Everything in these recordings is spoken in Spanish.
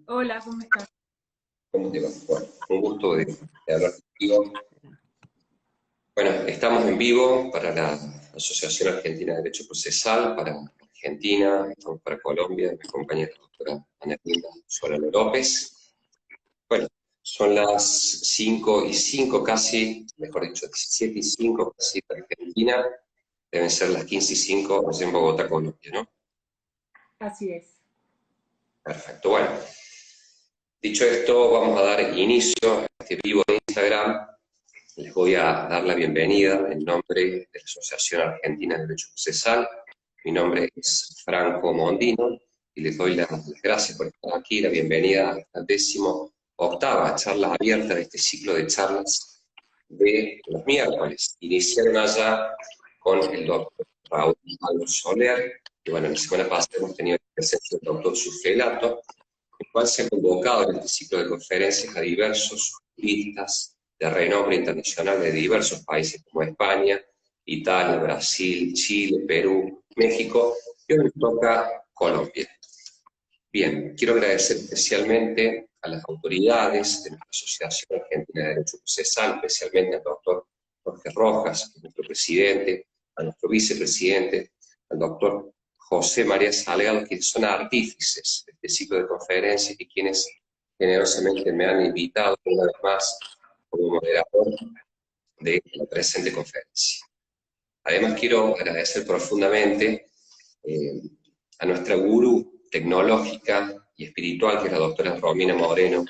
Hola, ¿cómo estás? ¿Cómo te va? Bueno, un gusto de hablar contigo. Bueno, estamos en vivo para la Asociación Argentina de Derecho Procesal, para Argentina, estamos para Colombia, me acompaña la doctora Ana Linda Solano López. Bueno, son las 5:05 casi, mejor dicho, 17:05 casi para Argentina, deben ser las 15:05 allá en Bogotá, Colombia, ¿no? Así es. Perfecto, bueno. Dicho esto, vamos a dar inicio a este vivo de Instagram. Les voy a dar la bienvenida en nombre de la Asociación Argentina de Derecho Procesal. Mi nombre es Franco Mondino y les doy las gracias por estar aquí, la bienvenida a esta 18ª charla abierta de este ciclo de charlas de los miércoles. Iniciaron allá con el doctor Raúl Pablo Soler, y bueno, la semana pasada hemos tenido la presencia del doctor Sufelato, el cual se ha convocado en este ciclo de conferencias a diversos juristas de renombre internacional de diversos países como España, Italia, Brasil, Chile, Perú, México, y hoy nos toca Colombia. Bien, quiero agradecer especialmente a las autoridades de nuestra Asociación Argentina de Derecho Procesal, especialmente al doctor Jorge Rojas, nuestro presidente, a nuestro vicepresidente, al doctor José María Salgado, que son artífices de este ciclo de conferencias y quienes generosamente me han invitado una vez más como moderador de la presente conferencia. Además, quiero agradecer profundamente eh, a nuestra gurú tecnológica y espiritual, que es la doctora Romina Moreno,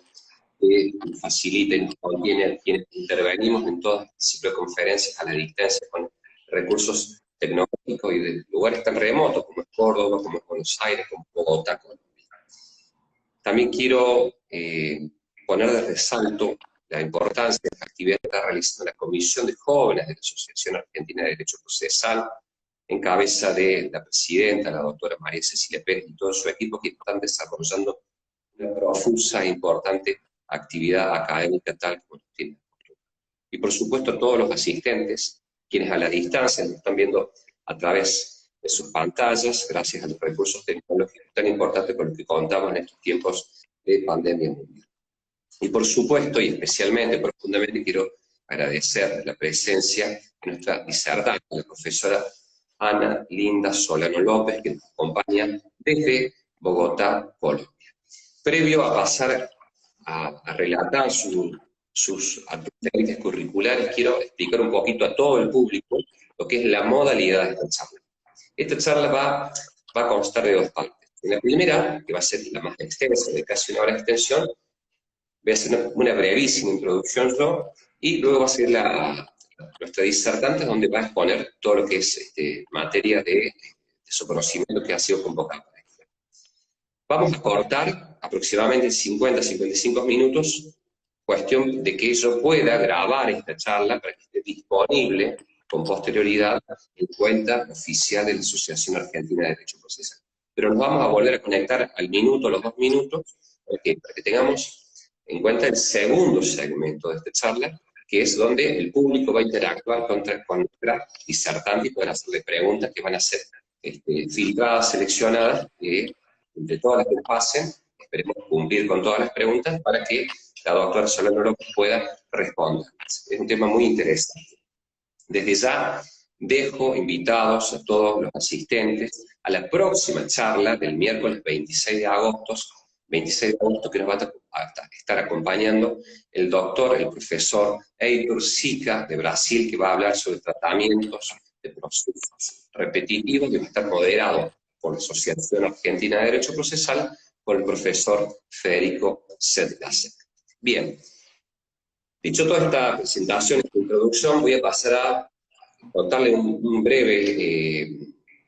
que facilita y nos contiene a quienes intervenimos en todo este ciclo de conferencias a la distancia con recursos tecnológicos y de lugares tan remotos como es Córdoba, como es Buenos Aires, como Bogotá, Colombia. También quiero poner de resalto la importancia de la actividad que está realizando la Comisión de Jóvenes de la Asociación Argentina de Derecho Procesal, en cabeza de la presidenta, la doctora María Cecilia Pérez y todo su equipo, que están desarrollando una profusa e importante actividad académica tal como lo tiene. Y por supuesto todos los asistentes, quienes a la distancia nos están viendo a través de sus pantallas, gracias a los recursos tecnológicos tan importantes con los que contamos en estos tiempos de pandemia mundial. Y por supuesto, y especialmente, profundamente, quiero agradecer la presencia de nuestra disertante, la profesora Ana Linda Solano López, que nos acompaña desde Bogotá, Colombia. Previo a pasar a relatar sus actividades curriculares, quiero explicar un poquito a todo el público lo que es la modalidad de esta charla. Esta charla va a constar de dos partes. En la primera, que va a ser la más extensa, de casi una hora de extensión, voy a hacer una brevísima introducción yo, y luego va a ser nuestra disertante, donde va a exponer todo lo que es materia de su conocimiento que ha sido convocado. Vamos a cortar aproximadamente 50-55 minutos, cuestión de que yo pueda grabar esta charla para que esté disponible con posterioridad en cuenta oficial de la Asociación Argentina de Derecho Procesal. Pero nos vamos a volver a conectar al minuto, a los 2 minutos, para que tengamos en cuenta el segundo segmento de esta charla, que es donde el público va a interactuar con nuestra disertante y poder hacerle preguntas que van a ser filtradas, seleccionadas, entre todas las que pasen, esperemos cumplir con todas las preguntas para que la doctora Solano López pueda responder. Es un tema muy interesante. Desde ya dejo invitados a todos los asistentes a la próxima charla del miércoles 26 de agosto que nos va a estar acompañando el doctor, el profesor Heitor Sica de Brasil, que va a hablar sobre tratamientos de procesos repetitivos, que va a estar moderado por la Asociación Argentina de Derecho Procesal, por el profesor Federico Sedlacek. Bien, dicho toda esta presentación, esta introducción, voy a pasar a contarle un breve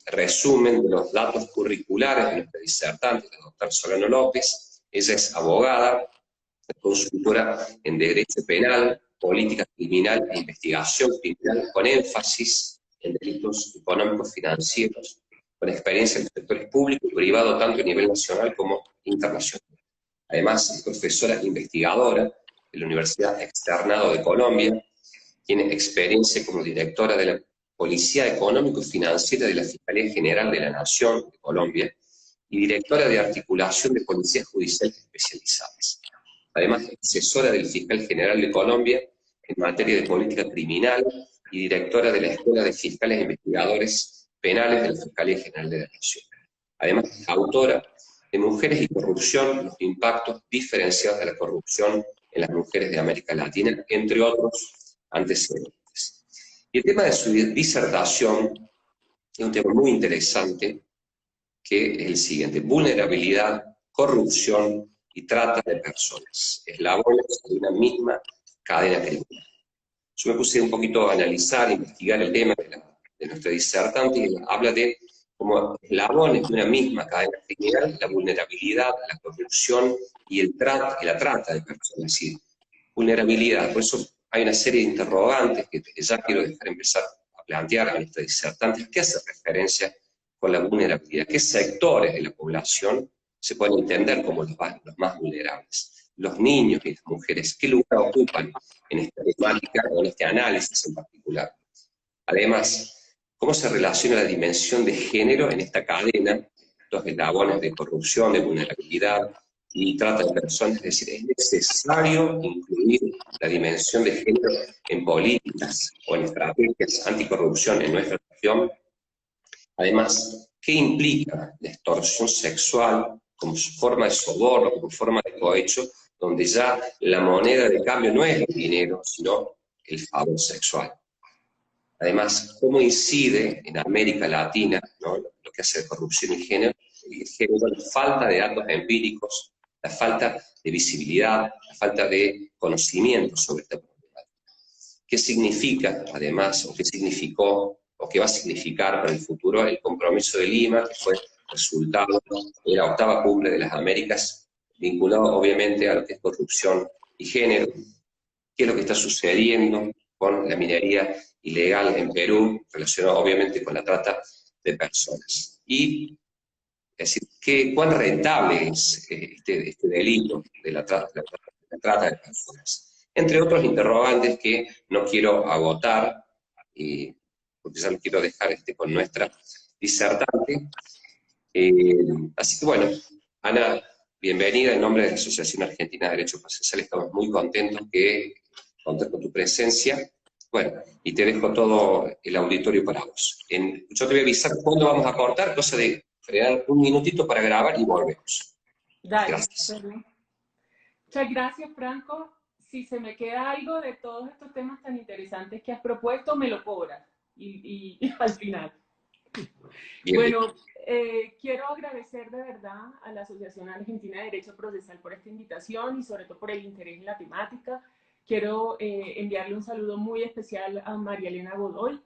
resumen de los datos curriculares de nuestra disertante, la doctora Solano López. Ella es abogada, consultora en Derecho Penal, Política Criminal e Investigación Criminal, con énfasis en delitos económicos financieros, con experiencia en los sectores público y privado, tanto a nivel nacional como internacional. Además, es profesora investigadora de la Universidad Externado de Colombia, tiene experiencia como directora de la Policía Económico-Financiera de la Fiscalía General de la Nación de Colombia, y directora de articulación de policías judiciales especializadas. Además, es asesora del fiscal general de Colombia en materia de política criminal y directora de la Escuela de Fiscales e Investigadores Penales de la Fiscalía General de la Nación. Además, es autora de Mujeres y Corrupción, los impactos diferenciados de la corrupción en las mujeres de América Latina, entre otros antecedentes. Y el tema de su disertación es un tema muy interesante, que es el siguiente: vulnerabilidad, corrupción y trata de personas, eslabones de una misma cadena criminal. Yo me puse un poquito a analizar, investigar el tema de nuestra disertante, y habla de como eslabones de una misma cadena criminal, la vulnerabilidad, la corrupción y la trata de personas. Es decir, vulnerabilidad, por eso hay una serie de interrogantes que ya quiero empezar a plantear a nuestra disertante. ¿Qué hace referencia con la vulnerabilidad? ¿Qué sectores de la población se pueden entender como los más vulnerables? Los niños y las mujeres, ¿qué lugar ocupan en esta temática o en este análisis en particular? Además, ¿cómo se relaciona la dimensión de género en esta cadena, estos eslabones de corrupción, de vulnerabilidad y trata de personas? Es decir, ¿es necesario incluir la dimensión de género en políticas o en estrategias anticorrupción en nuestra región? Además, ¿qué implica la extorsión sexual como forma de soborno, como forma de cohecho, donde ya la moneda de cambio no es el dinero, sino el favor sexual? Además, ¿cómo incide en América Latina, ¿no?, lo que hace de corrupción y género, la falta de datos empíricos, la falta de visibilidad, la falta de conocimiento sobre esta problemática? ¿Qué significa, además, o qué significó, o qué va a significar para el futuro el compromiso de Lima, que fue resultado de la 8ª Cumbre de las Américas, vinculado obviamente a lo que es corrupción y género? ¿Qué es lo que está sucediendo con la minería ilegal en Perú, relacionado obviamente con la trata de personas? Y, es decir, ¿cuán rentable es este delito de la trata de personas? Entre otros interrogantes que no quiero agotar, porque ya lo quiero dejar con nuestra disertante. Así que bueno, Ana, bienvenida en nombre de la Asociación Argentina de Derecho Procesal. Estamos muy contentos de contar con tu presencia. Bueno, y te dejo todo el auditorio para vos. Yo te voy a avisar cuándo vamos a cortar, cosa de frenar un minutito para grabar y volvemos. Dale, Gracias. perdón. Muchas gracias, Franco. Si se me queda algo de todos estos temas tan interesantes que has propuesto, me lo cobras. Y al final. Bien, Bueno, quiero agradecer de verdad a la Asociación Argentina de Derecho Procesal por esta invitación y sobre todo por el interés en la temática. Quiero enviarle un saludo muy especial a María Elena Godoy.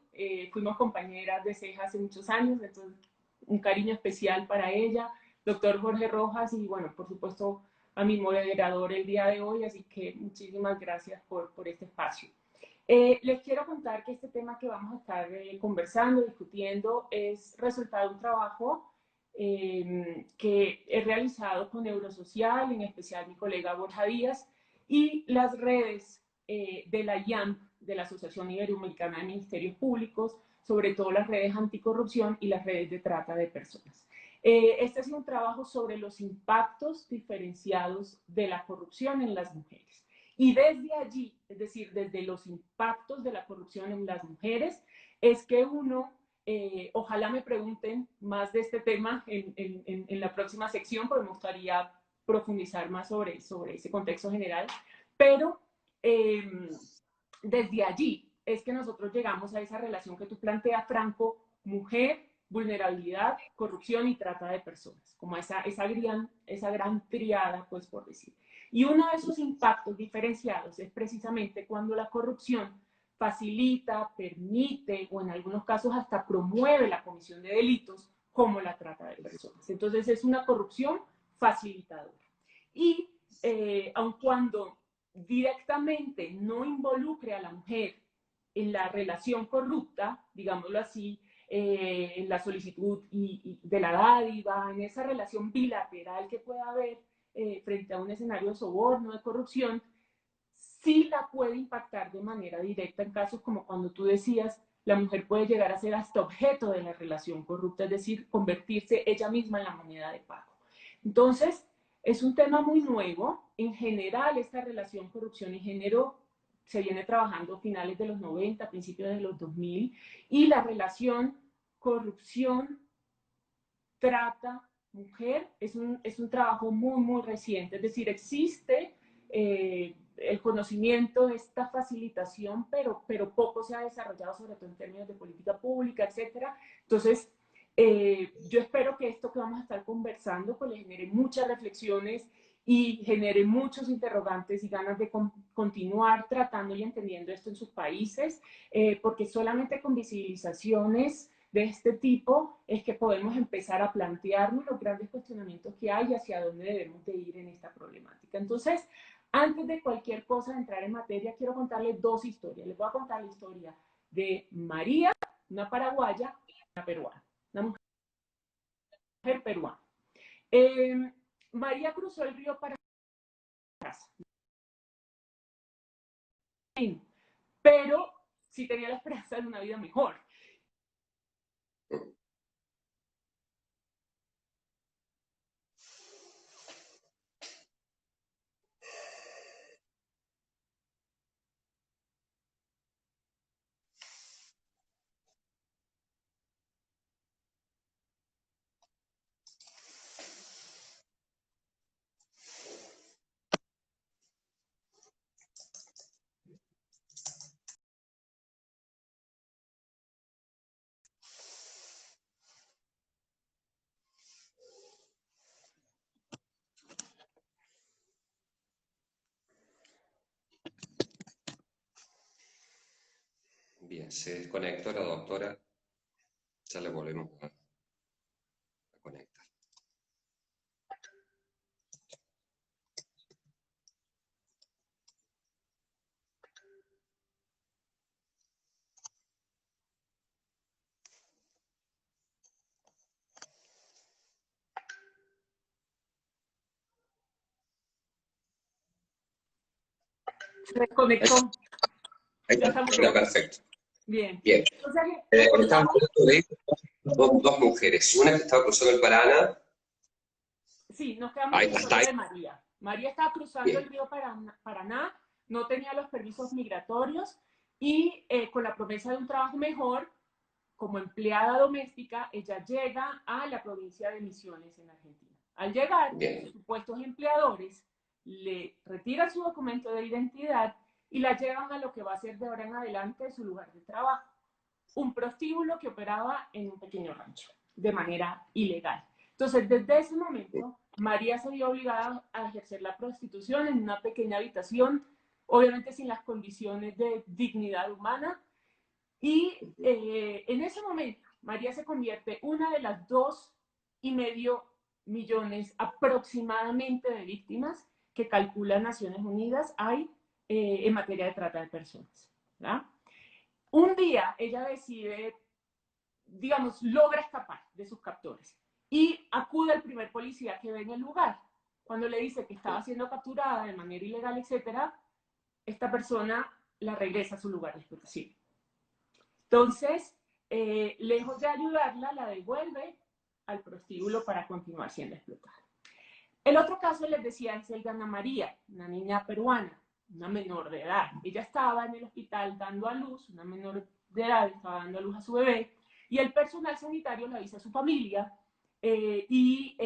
Fuimos compañeras de CEJA hace muchos años, entonces un cariño especial para ella. Doctor Jorge Rojas y bueno, por supuesto a mi moderador el día de hoy, así que muchísimas gracias por este espacio. Les quiero contar que este tema que vamos a estar conversando, discutiendo, es resultado de un trabajo que he realizado con Neurosocial, en especial mi colega Borja Díaz, y las redes de la IAMP, de la Asociación Iberoamericana de Ministerios Públicos, sobre todo las redes anticorrupción y las redes de trata de personas. Este es un trabajo sobre los impactos diferenciados de la corrupción en las mujeres. Y desde allí, es decir, desde los impactos de la corrupción en las mujeres, es que uno, ojalá me pregunten más de este tema en la próxima sección, porque me gustaría profundizar más sobre ese contexto general, pero desde allí es que nosotros llegamos a esa relación que tú planteas, Franco, mujer, vulnerabilidad, corrupción y trata de personas, como esa gran triada, pues por decir. Y uno de esos impactos diferenciados es precisamente cuando la corrupción facilita, permite o en algunos casos hasta promueve la comisión de delitos como la trata de personas. Entonces es una corrupción facilitadora. Y aun cuando directamente no involucre a la mujer en la relación corrupta, digámoslo así, en la solicitud y de la dádiva, en esa relación bilateral que pueda haber frente a un escenario de soborno, de corrupción, sí la puede impactar de manera directa en casos como cuando tú decías, la mujer puede llegar a ser hasta objeto de la relación corrupta, es decir, convertirse ella misma en la moneda de pago. Entonces, es un tema muy nuevo. En general, esta relación corrupción y género se viene trabajando a finales de los 90, principios de los 2000, y la relación corrupción, trata, mujer, es un trabajo muy, muy reciente. Es decir, existe el conocimiento de esta facilitación, pero poco se ha desarrollado, sobre todo en términos de política pública, etcétera. Entonces, yo espero que esto que vamos a estar conversando pues le genere muchas reflexiones y genere muchos interrogantes y ganas de continuar tratando y entendiendo esto en sus países, porque solamente con visibilizaciones de este tipo es que podemos empezar a plantearnos los grandes cuestionamientos que hay y hacia dónde debemos de ir en esta problemática. Entonces, antes de cualquier cosa, de entrar en materia, quiero contarles dos historias. Les voy a contar la historia de María, una paraguaya, y una peruana, una mujer peruana. María cruzó el río para casa, pero sí tenía la esperanza de una vida mejor. Bien, se desconectó la doctora, ya le volvemos a conectar. Se desconectó. Ahí Ya está, estamos. perfecto. Bien. Bien. O sea que, Estamos hablando de dos mujeres, una que estaba cruzando el Paraná. sí, nos quedamos Ahí en la está, historia de María. María estaba cruzando el bien. río Paraná, no tenía los permisos migratorios y con la promesa de un trabajo mejor, como empleada doméstica, ella llega a la provincia de Misiones en Argentina. Al llegar, Bien. sus supuestos empleadores le retiran su documento de identidad y la llevan a lo que va a ser de ahora en adelante su lugar de trabajo, un prostíbulo que operaba en un pequeño rancho de manera ilegal. Entonces, desde ese momento, María se vio obligada a ejercer la prostitución en una pequeña habitación, obviamente sin las condiciones de dignidad humana, y en ese momento María se convierte una de las 2,5 millones aproximadamente de víctimas que calcula Naciones Unidas hay en materia de trata de personas, ¿verdad? Un día ella decide, digamos, logra escapar de sus captores y acude al primer policía que ve en el lugar. Cuando le dice que estaba siendo capturada de manera ilegal, etcétera, esta persona la regresa a su lugar de explotación. Entonces, lejos de ayudarla, la devuelve al prostíbulo para continuar siendo explotada. El otro caso, les decía, es el de Ana María, una niña peruana, una menor de edad. Ella estaba en el hospital dando a luz, una menor de edad estaba dando a luz a su bebé, y el personal sanitario le avisa a su familia y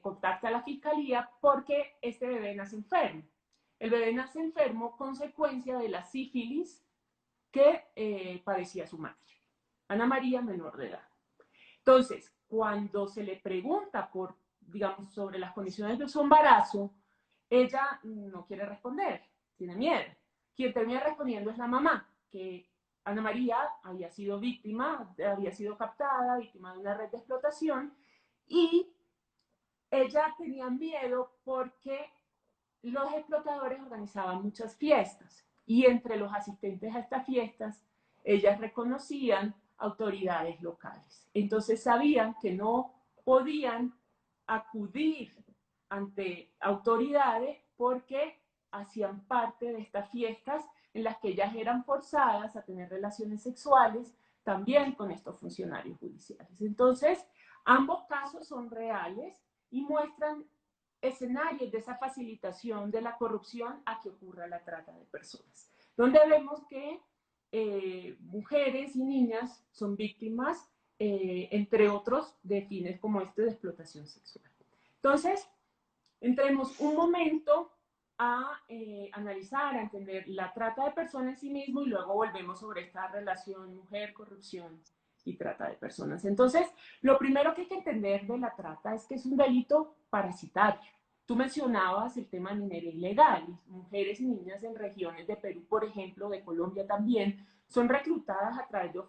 contacta a la fiscalía porque este bebé nace enfermo. El bebé nace enfermo consecuencia de la sífilis que padecía su madre, Ana María, menor de edad. Entonces, cuando se le pregunta por, digamos, sobre las condiciones de su embarazo, ella no quiere responder, tiene miedo. Quien termina respondiendo es la mamá, que Ana María había sido víctima, había sido captada, víctima de una red de explotación, y ella tenía miedo porque los explotadores organizaban muchas fiestas y entre los asistentes a estas fiestas, ellas reconocían autoridades locales. Entonces sabían que no podían acudir ante autoridades porque hacían parte de estas fiestas en las que ellas eran forzadas a tener relaciones sexuales también con estos funcionarios judiciales. Entonces, ambos casos son reales y muestran escenarios de esa facilitación de la corrupción a que ocurra la trata de personas, donde vemos que mujeres y niñas son víctimas, entre otros, de fines como este de explotación sexual. Entonces, entremos un momento a analizar, a entender la trata de personas en sí mismo y luego volvemos sobre esta relación mujer, corrupción y trata de personas. Entonces, lo primero que hay que entender de la trata es que es un delito parasitario. Tú mencionabas el tema de minería ilegal. Mujeres y niñas en regiones de Perú, por ejemplo, de Colombia también, son reclutadas a través de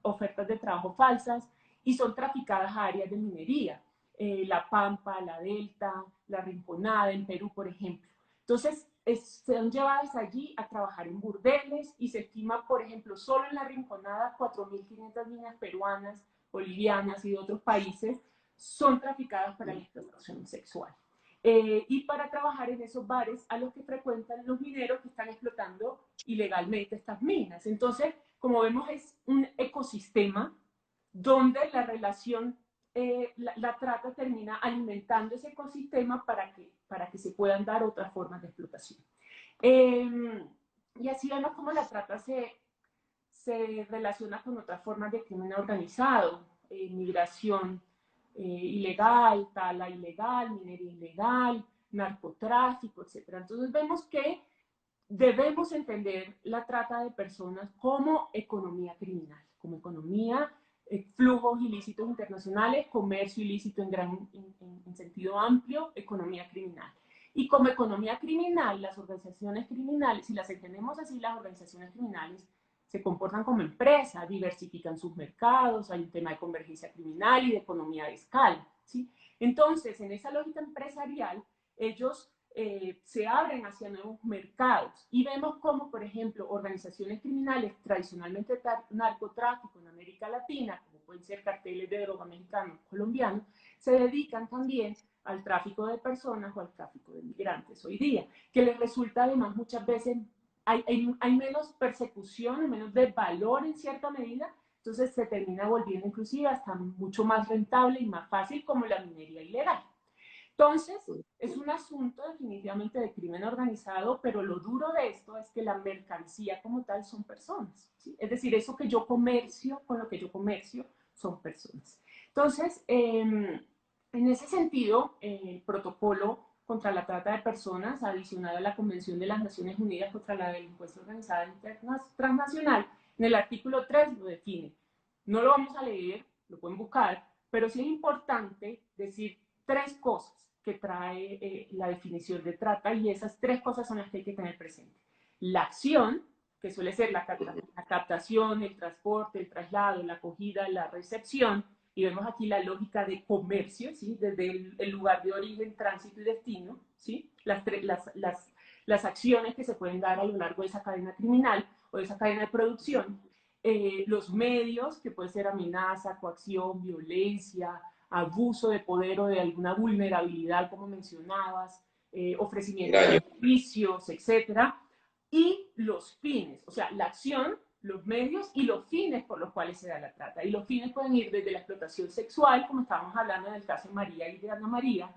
ofertas de trabajo falsas y son traficadas a áreas de minería. La Pampa, la Delta, la Rinconada en Perú, por ejemplo. Entonces, son llevadas allí a trabajar en burdeles y se estima, por ejemplo, solo en la Rinconada, 4.500 niñas peruanas, bolivianas y de otros países son traficadas para la explotación sexual. Y para trabajar en esos bares a los que frecuentan los mineros que están explotando ilegalmente estas minas. Entonces, como vemos, es un ecosistema donde la relación, la trata termina alimentando ese ecosistema para que se puedan dar otras formas de explotación. Y así vemos cómo la trata se relaciona con otras formas de crimen organizado, migración ilegal, tala ilegal, minería ilegal, narcotráfico, etc. Entonces vemos que debemos entender la trata de personas como economía criminal, como economía, flujos ilícitos internacionales, comercio ilícito en sentido amplio, economía criminal. Y como economía criminal, las organizaciones criminales, si las entendemos así, las organizaciones criminales se comportan como empresa, diversifican sus mercados, hay un tema de convergencia criminal y de economía de escala, ¿sí? Entonces, en esa lógica empresarial, ellos se abren hacia nuevos mercados y vemos como, por ejemplo, organizaciones criminales tradicionalmente narcotráfico en América Latina, como pueden ser carteles de droga mexicanos, colombianos, se dedican también al tráfico de personas o al tráfico de migrantes hoy día, que les resulta además muchas veces, hay menos persecución, menos de valor en cierta medida, entonces se termina volviendo inclusive hasta mucho más rentable y más fácil como la minería ilegal. Entonces, es un asunto definitivamente de crimen organizado, pero lo duro de esto es que la mercancía como tal son personas, ¿sí? Es decir, eso que yo comercio, con lo que yo comercio, son personas. Entonces, en ese sentido, el protocolo contra la trata de personas, adicional a la Convención de las Naciones Unidas contra la Delincuencia Organizada Transnacional, en el artículo 3 lo define. No lo vamos a leer, lo pueden buscar, pero sí es importante decir tres cosas que trae la definición de trata, y esas tres cosas son las que hay que tener presente. La acción, que suele ser la captación, el transporte, el traslado, la acogida, la recepción, y vemos aquí la lógica de comercio, ¿sí? Desde el lugar de origen, tránsito y destino, ¿sí? Las acciones que se pueden dar a lo largo de esa cadena criminal o de esa cadena de producción, los medios, que puede ser amenaza, coacción, violencia, abuso de poder o de alguna vulnerabilidad, como mencionabas, ofrecimiento de servicios, etcétera, y los fines, o sea, la acción, los medios y los fines por los cuales se da la trata. Y los fines pueden ir desde la explotación sexual, como estábamos hablando en el caso de María y de Ana María,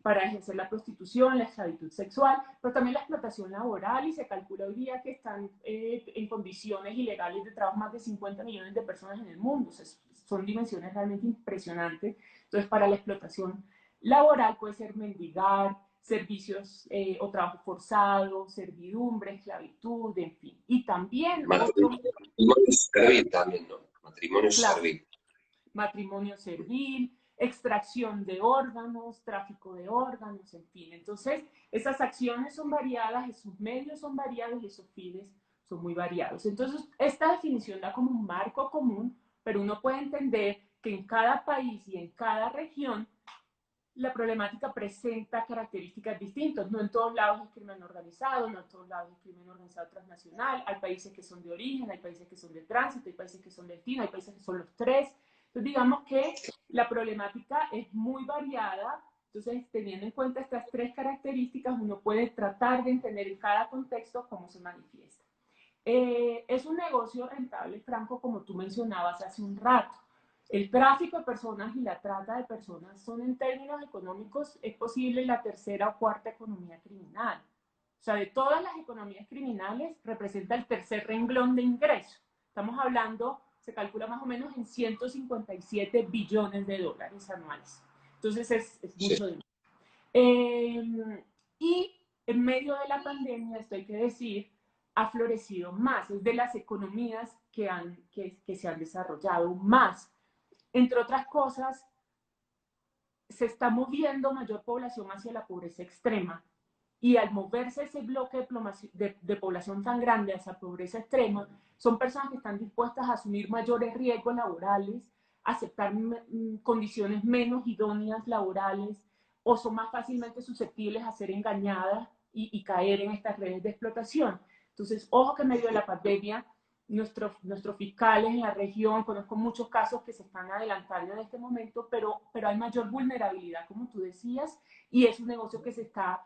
para ejercer la prostitución, la esclavitud sexual, pero también la explotación laboral, y se calcula hoy día que están en condiciones ilegales de trabajo más de 50 millones de personas en el mundo. O sea, son dimensiones realmente impresionantes. Entonces, para la explotación laboral puede ser mendigar, servicios o trabajo forzado, servidumbre, esclavitud, en fin. Y también matrimonio servil también, ¿no? Matrimonio servil. Matrimonio servil, extracción de órganos, tráfico de órganos, en fin. Entonces, esas acciones son variadas, esos medios son variados y esos fines son muy variados. Entonces, esta definición da como un marco común, pero uno puede entender que en cada país y en cada región la problemática presenta características distintas. No en todos lados es crimen organizado, no en todos lados es crimen organizado transnacional. Hay países que son de origen, hay países que son de tránsito, hay países que son de destino, hay países que son los tres. Entonces, digamos que la problemática es muy variada. Entonces, teniendo en cuenta estas tres características, uno puede tratar de entender en cada contexto cómo se manifiesta. Es un negocio rentable, Franco, como tú mencionabas hace un rato. El tráfico de personas y la trata de personas son, en términos económicos, es posible la tercera o cuarta economía criminal. O sea, de todas las economías criminales, representa el tercer renglón de ingreso. Estamos hablando, se calcula más o menos en 157 billones de dólares anuales. Entonces, es mucho dinero. Y en medio de la pandemia, esto hay que decir, ha florecido más. Es de las economías que se han desarrollado más. Entre otras cosas, se está moviendo mayor población hacia la pobreza extrema. Y al moverse ese bloque de población tan grande hacia pobreza extrema, son personas que están dispuestas a asumir mayores riesgos laborales, aceptar condiciones menos idóneas laborales, o son más fácilmente susceptibles a ser engañadas y caer en estas redes de explotación. Entonces, ojo que en medio de la pandemia, nuestros fiscales en la región, conozco muchos casos que se están adelantando en este momento, pero hay mayor vulnerabilidad, como tú decías, y es un negocio que se está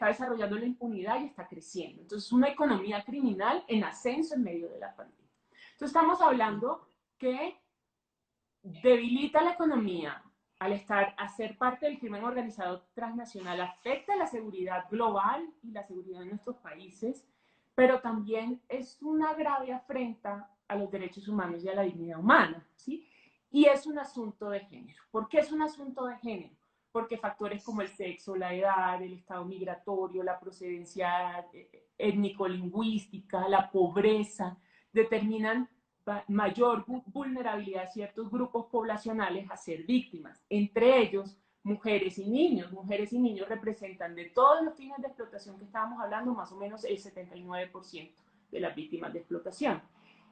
desarrollando en la impunidad y está creciendo. Entonces, una economía criminal en ascenso en medio de la pandemia. Entonces, estamos hablando que debilita la economía al ser parte del crimen organizado transnacional, afecta la seguridad global y la seguridad de nuestros países, pero también es una grave afrenta a los derechos humanos y a la dignidad humana, ¿sí? Y es un asunto de género. ¿Por qué es un asunto de género? Porque factores como el sexo, la edad, el estado migratorio, la procedencia étnico-lingüística, la pobreza, determinan mayor vulnerabilidad a ciertos grupos poblacionales a ser víctimas, entre ellos mujeres y niños. Mujeres y niños representan, de todos los fines de explotación que estábamos hablando, más o menos el 79% de las víctimas de explotación.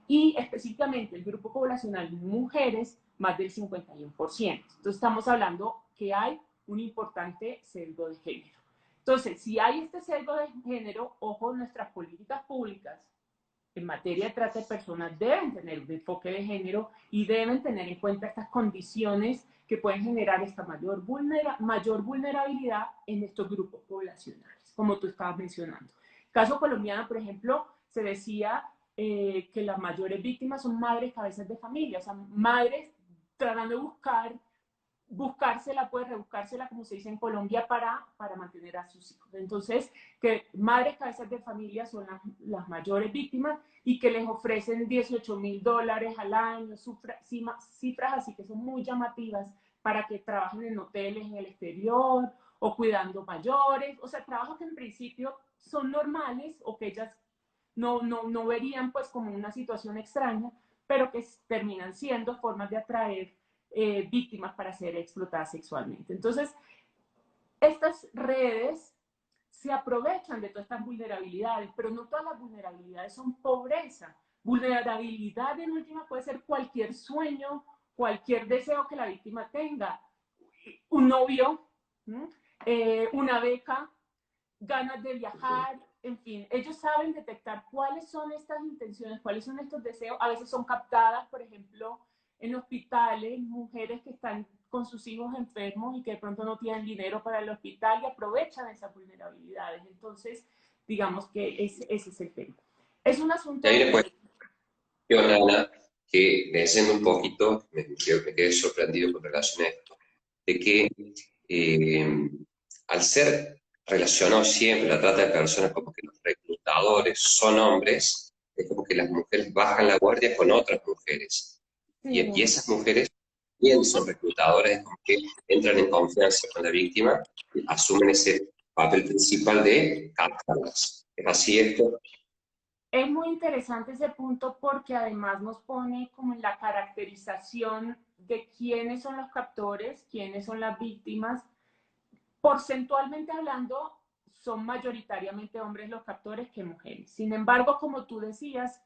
Y específicamente el grupo poblacional de mujeres, más del 51%. Entonces estamos hablando que hay un importante sesgo de género. Entonces, si hay este sesgo de género, ojo, nuestras políticas públicas en materia de trata de personas deben tener un enfoque de género y deben tener en cuenta estas condiciones que pueden generar esta mayor vulnerabilidad en estos grupos poblacionales, como tú estabas mencionando. Caso colombiano, por ejemplo, se decía que las mayores víctimas son madres cabezas de familia, o sea, madres tratando de buscársela, pues rebuscársela, como se dice en Colombia, para mantener a sus hijos. Entonces, que madres cabezas de familia son las mayores víctimas y que les ofrecen $18,000 al año, cifras así que son muy llamativas para que trabajen en hoteles en el exterior o cuidando mayores, o sea, trabajos que en principio son normales o que ellas no verían pues como una situación extraña, pero que terminan siendo formas de atraer víctimas para ser explotadas sexualmente. Entonces, estas redes se aprovechan de todas estas vulnerabilidades, pero no todas las vulnerabilidades son pobreza. Vulnerabilidad en última puede ser cualquier sueño, cualquier deseo que la víctima tenga. Un novio, una beca, ganas de viajar, en fin, ellos saben detectar cuáles son estas intenciones, cuáles son estos deseos. A veces son captadas, por ejemplo, en hospitales, mujeres que están con sus hijos enfermos y que de pronto no tienen dinero para el hospital y aprovechan esas vulnerabilidades. Entonces, digamos que ese es el tema. Es un asunto... Y hay una cuestión, Ana, que leyendo un poquito, me quedé sorprendido con relación a esto, de que al ser relacionado siempre la trata de personas como que los reclutadores son hombres, es como que las mujeres bajan la guardia con otras mujeres. Y esas mujeres bien son reclutadoras, es como que entran en confianza con la víctima y asumen ese papel principal de captarlas. ¿Es así esto? Es muy interesante ese punto porque además nos pone como en la caracterización de quiénes son los captores, quiénes son las víctimas. Porcentualmente hablando, son mayoritariamente hombres los captores que mujeres. Sin embargo, como tú decías,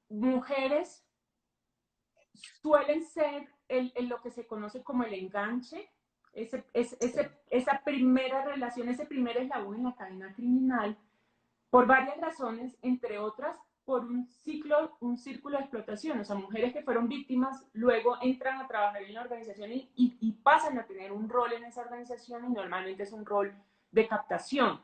mujeres suelen ser lo que se conoce como el enganche, esa primera relación, ese primer eslabón en la cadena criminal, por varias razones, entre otras, por un círculo de explotación. O sea, mujeres que fueron víctimas luego entran a trabajar en la organización y pasan a tener un rol en esa organización, y normalmente es un rol de captación.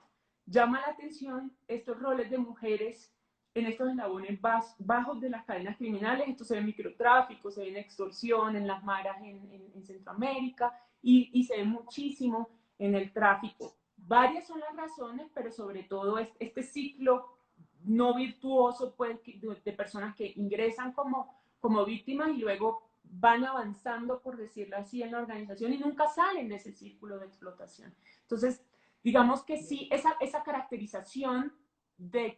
Llama la atención estos roles de mujeres en estos eslabones bajos de las cadenas criminales. Esto se ve en microtráfico, se ve en extorsión, en las maras en Centroamérica, y se ve muchísimo en el tráfico. Varias son las razones, pero sobre todo este ciclo no virtuoso, pues, de personas que ingresan como víctimas y luego van avanzando, por decirlo así, en la organización y nunca salen de ese círculo de explotación. Entonces, digamos que sí, esa caracterización de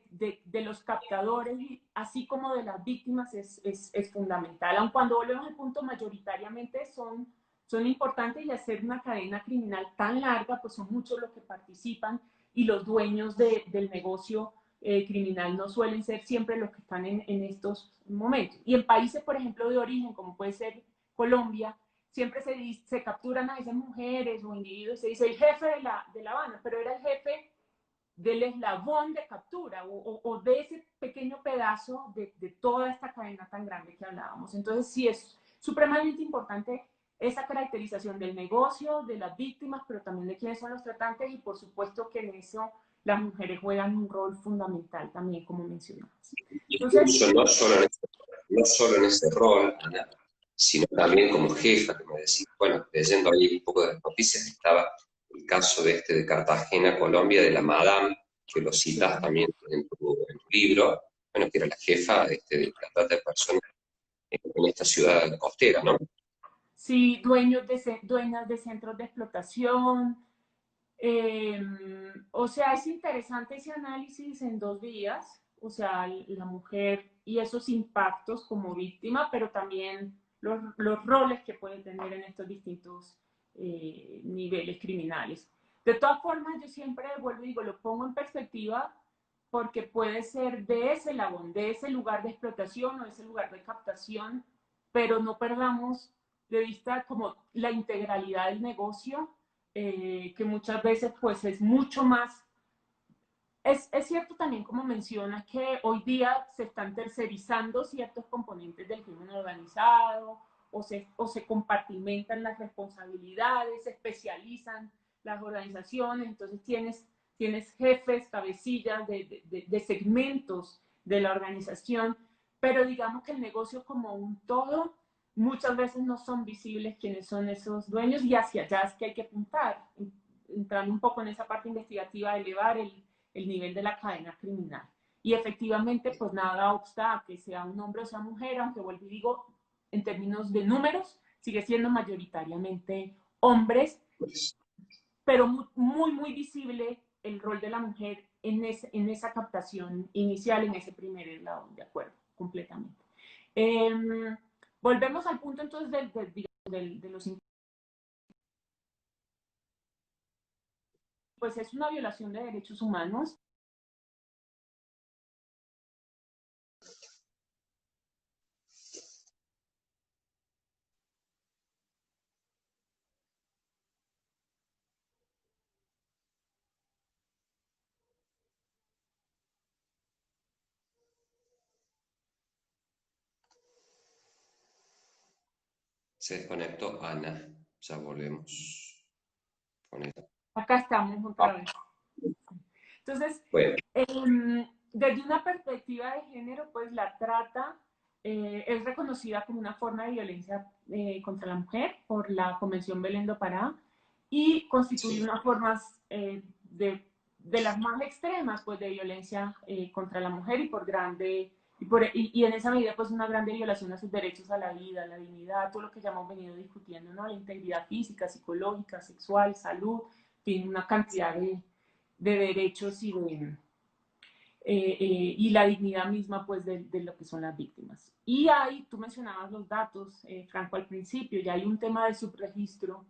los captadores, así como de las víctimas, es fundamental. Aun cuando volvemos al punto, mayoritariamente son importantes, y hacer una cadena criminal tan larga, pues son muchos los que participan, y los dueños del negocio criminal no suelen ser siempre los que están en estos momentos. Y en países, por ejemplo, de origen, como puede ser Colombia, siempre se capturan a esas mujeres o individuos, se dice el jefe de la banda, pero era el jefe del eslabón de captura o de ese pequeño pedazo de toda esta cadena tan grande que hablábamos. Entonces sí es supremamente importante esa caracterización del negocio, de las víctimas, pero también de quiénes son los tratantes, y por supuesto que en eso las mujeres juegan un rol fundamental también, como mencionabas. Entonces, Incluso no solo en ese rol, Ana, sino también como jefa, que me decís, bueno, leyendo ahí un poco de las noticias, estaba el caso de Cartagena, Colombia, de la Madame, que lo citas también en tu libro, bueno, que era la jefa de la trata de personas en esta ciudad costera, ¿no? sí, dueñas de centros de explotación. O sea, es interesante ese análisis en dos vías, o sea, la mujer y esos impactos como víctima, pero también los roles que puede tener en estos distintos niveles criminales. De todas formas, yo siempre vuelvo y digo, lo pongo en perspectiva, porque puede ser de ese labón, de ese lugar de explotación o de ese lugar de captación, pero no perdamos de vista como la integralidad del negocio, que muchas veces pues es mucho más. Es cierto también, como mencionas, que hoy día se están tercerizando ciertos componentes del crimen organizado, o se compartimentan las responsabilidades, se especializan las organizaciones, entonces tienes jefes, cabecillas de segmentos de la organización, pero digamos que el negocio como un todo, muchas veces no son visibles quiénes son esos dueños, y hacia allá es que hay que apuntar, entrando un poco en esa parte investigativa, de elevar el nivel de la cadena criminal. Y efectivamente, pues nada obsta a que sea un hombre o sea mujer, aunque vuelvo y digo, en términos de números, sigue siendo mayoritariamente hombres, pero muy visible el rol de la mujer en esa captación inicial, en ese primer eslabón, de acuerdo, completamente. Volvemos al punto entonces de los, pues es una violación de derechos humanos. Se desconectó Ana, ya volvemos con ella. Acá estamos otra vez. Entonces, Bueno, desde una perspectiva de género, pues la trata es reconocida como una forma de violencia contra la mujer por la Convención Belén do Pará, y constituye sí. unas formas de las más extremas, pues, de violencia contra la mujer, y en esa medida, pues, una grande violación a sus derechos a la vida, a la dignidad, todo lo que ya hemos venido discutiendo, ¿no? La integridad física, psicológica, sexual, salud, tiene una cantidad de derechos y la dignidad misma, pues, de lo que son las víctimas. Y ahí tú mencionabas los datos, Franco, al principio, ya hay un tema de subregistro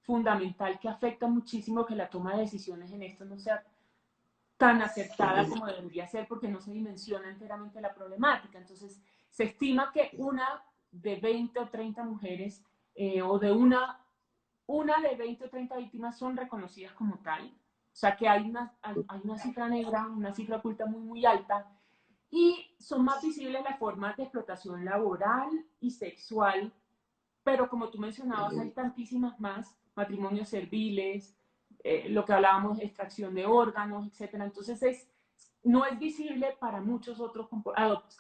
fundamental que afecta muchísimo que la toma de decisiones en esto no sea tan acertada como debería ser, porque no se dimensiona enteramente la problemática. Entonces, se estima que una de 20 o 30 mujeres, o de una de 20 o 30 víctimas son reconocidas como tal. O sea que hay una cifra negra, una cifra oculta muy alta, Y son más visibles las formas de explotación laboral y sexual, pero como tú mencionabas, hay tantísimas más, matrimonios serviles, lo que hablábamos, extracción de órganos, etcétera. Entonces no es visible para muchos otros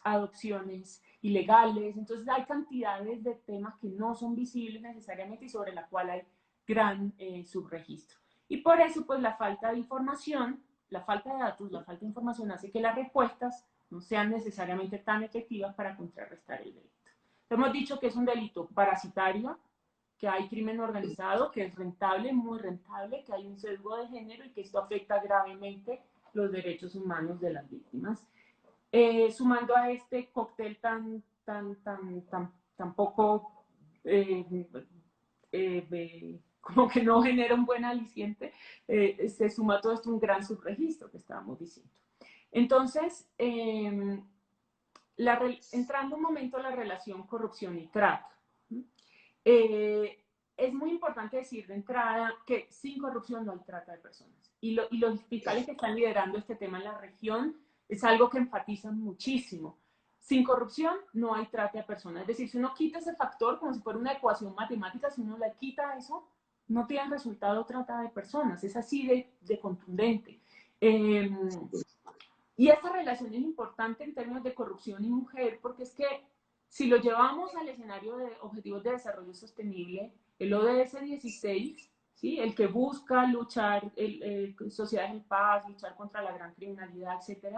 adopciones ilegales. Entonces hay cantidades de temas que no son visibles necesariamente y sobre la cual hay gran subregistro. Y por eso, pues la falta de información, la falta de datos, la falta de información hace que las respuestas no sean necesariamente tan efectivas para contrarrestar el delito. Hemos dicho que es un delito parasitario, que hay crimen organizado, que es rentable, muy rentable, que hay un sesgo de género y que esto afecta gravemente los derechos humanos de las víctimas. Sumando a este cóctel tan poco, como que no genera un buen aliciente, se suma todo esto un gran subregistro que estábamos diciendo. Entonces, entrando un momento a la relación corrupción y trata. Es muy importante decir de entrada que sin corrupción no hay trata de personas. Y los fiscales que están liderando este tema en la región es algo que enfatizan muchísimo. Sin corrupción no hay trata de personas. Es decir, si uno quita ese factor como si fuera una ecuación matemática, si uno le quita eso, no tiene resultado trata de personas. Es así de contundente. Y esta relación es importante en términos de corrupción y mujer, porque es que si lo llevamos al escenario de Objetivos de Desarrollo Sostenible, el ODS 16, ¿sí? El que busca luchar, sociedades en paz, luchar contra la gran criminalidad, etc.,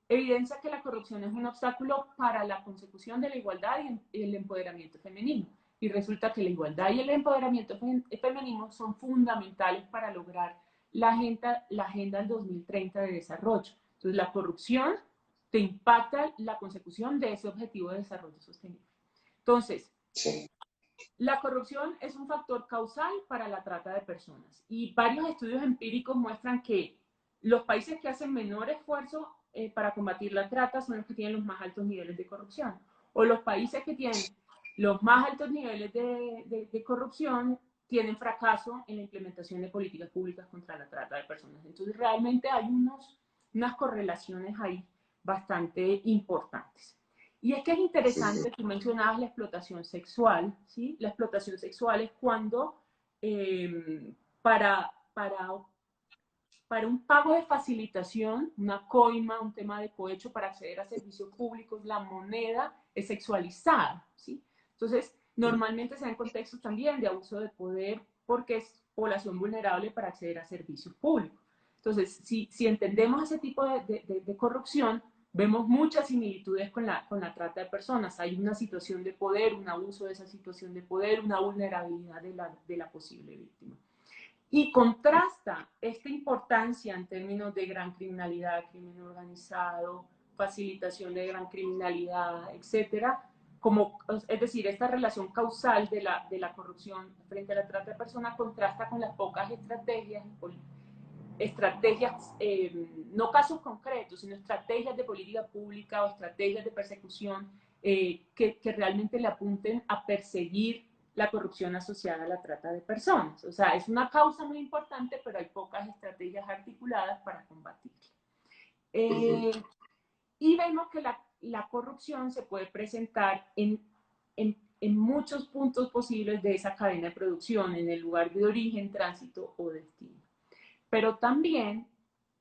evidencia que la corrupción es un obstáculo para la consecución de la igualdad y el empoderamiento femenino. Y resulta que la igualdad y el empoderamiento femenino son fundamentales para lograr la agenda del 2030 de desarrollo. Entonces, la corrupción te impacta la consecución de ese objetivo de desarrollo sostenible. Entonces, sí, la corrupción es un factor causal para la trata de personas y varios estudios empíricos muestran que los países que hacen menor esfuerzo para combatir la trata son los que tienen los más altos niveles de corrupción, o los países que tienen los más altos niveles de corrupción tienen fracaso en la implementación de políticas públicas contra la trata de personas. Entonces, realmente hay unas correlaciones ahí bastante importantes. Y es que es interesante, tú mencionabas la explotación sexual, ¿sí? La explotación sexual es cuando para un pago de facilitación, una coima, un tema de cohecho para acceder a servicios públicos, la moneda es sexualizada, ¿sí? Entonces, normalmente se da en contextos también de abuso de poder porque es población vulnerable para acceder a servicios públicos. Entonces, si entendemos ese tipo de corrupción, vemos muchas similitudes con la trata de personas. Hay una situación de poder, un abuso de esa situación de poder, una vulnerabilidad de la posible víctima. Y contrasta esta importancia en términos de gran criminalidad, crimen organizado, facilitación de gran criminalidad, etcétera, es decir, esta relación causal de la corrupción frente a la trata de personas contrasta con las pocas estrategias, no casos concretos, sino estrategias de política pública o estrategias de persecución que realmente le apunten a perseguir la corrupción asociada a la trata de personas. O sea, es una causa muy importante, pero hay pocas estrategias articuladas para combatirla. Y vemos que la corrupción se puede presentar en muchos puntos posibles de esa cadena de producción, en el lugar de origen, tránsito o destino. Pero también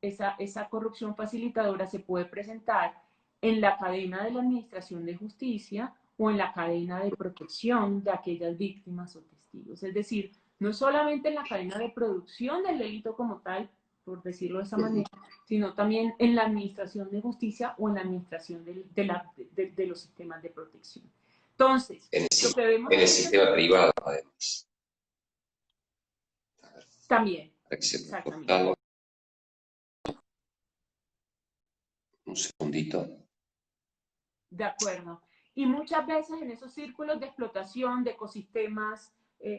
esa corrupción facilitadora se puede presentar en la cadena de la administración de justicia o en la cadena de protección de aquellas víctimas o testigos. Es decir, no solamente en la cadena de producción del delito como tal, por decirlo de esa manera, sino también en la administración de justicia o en la administración de los sistemas de protección. Entonces, lo que vemos en el sistema privado, además. También, exactamente. Un segundito. De acuerdo. Y muchas veces en esos círculos de explotación de ecosistemas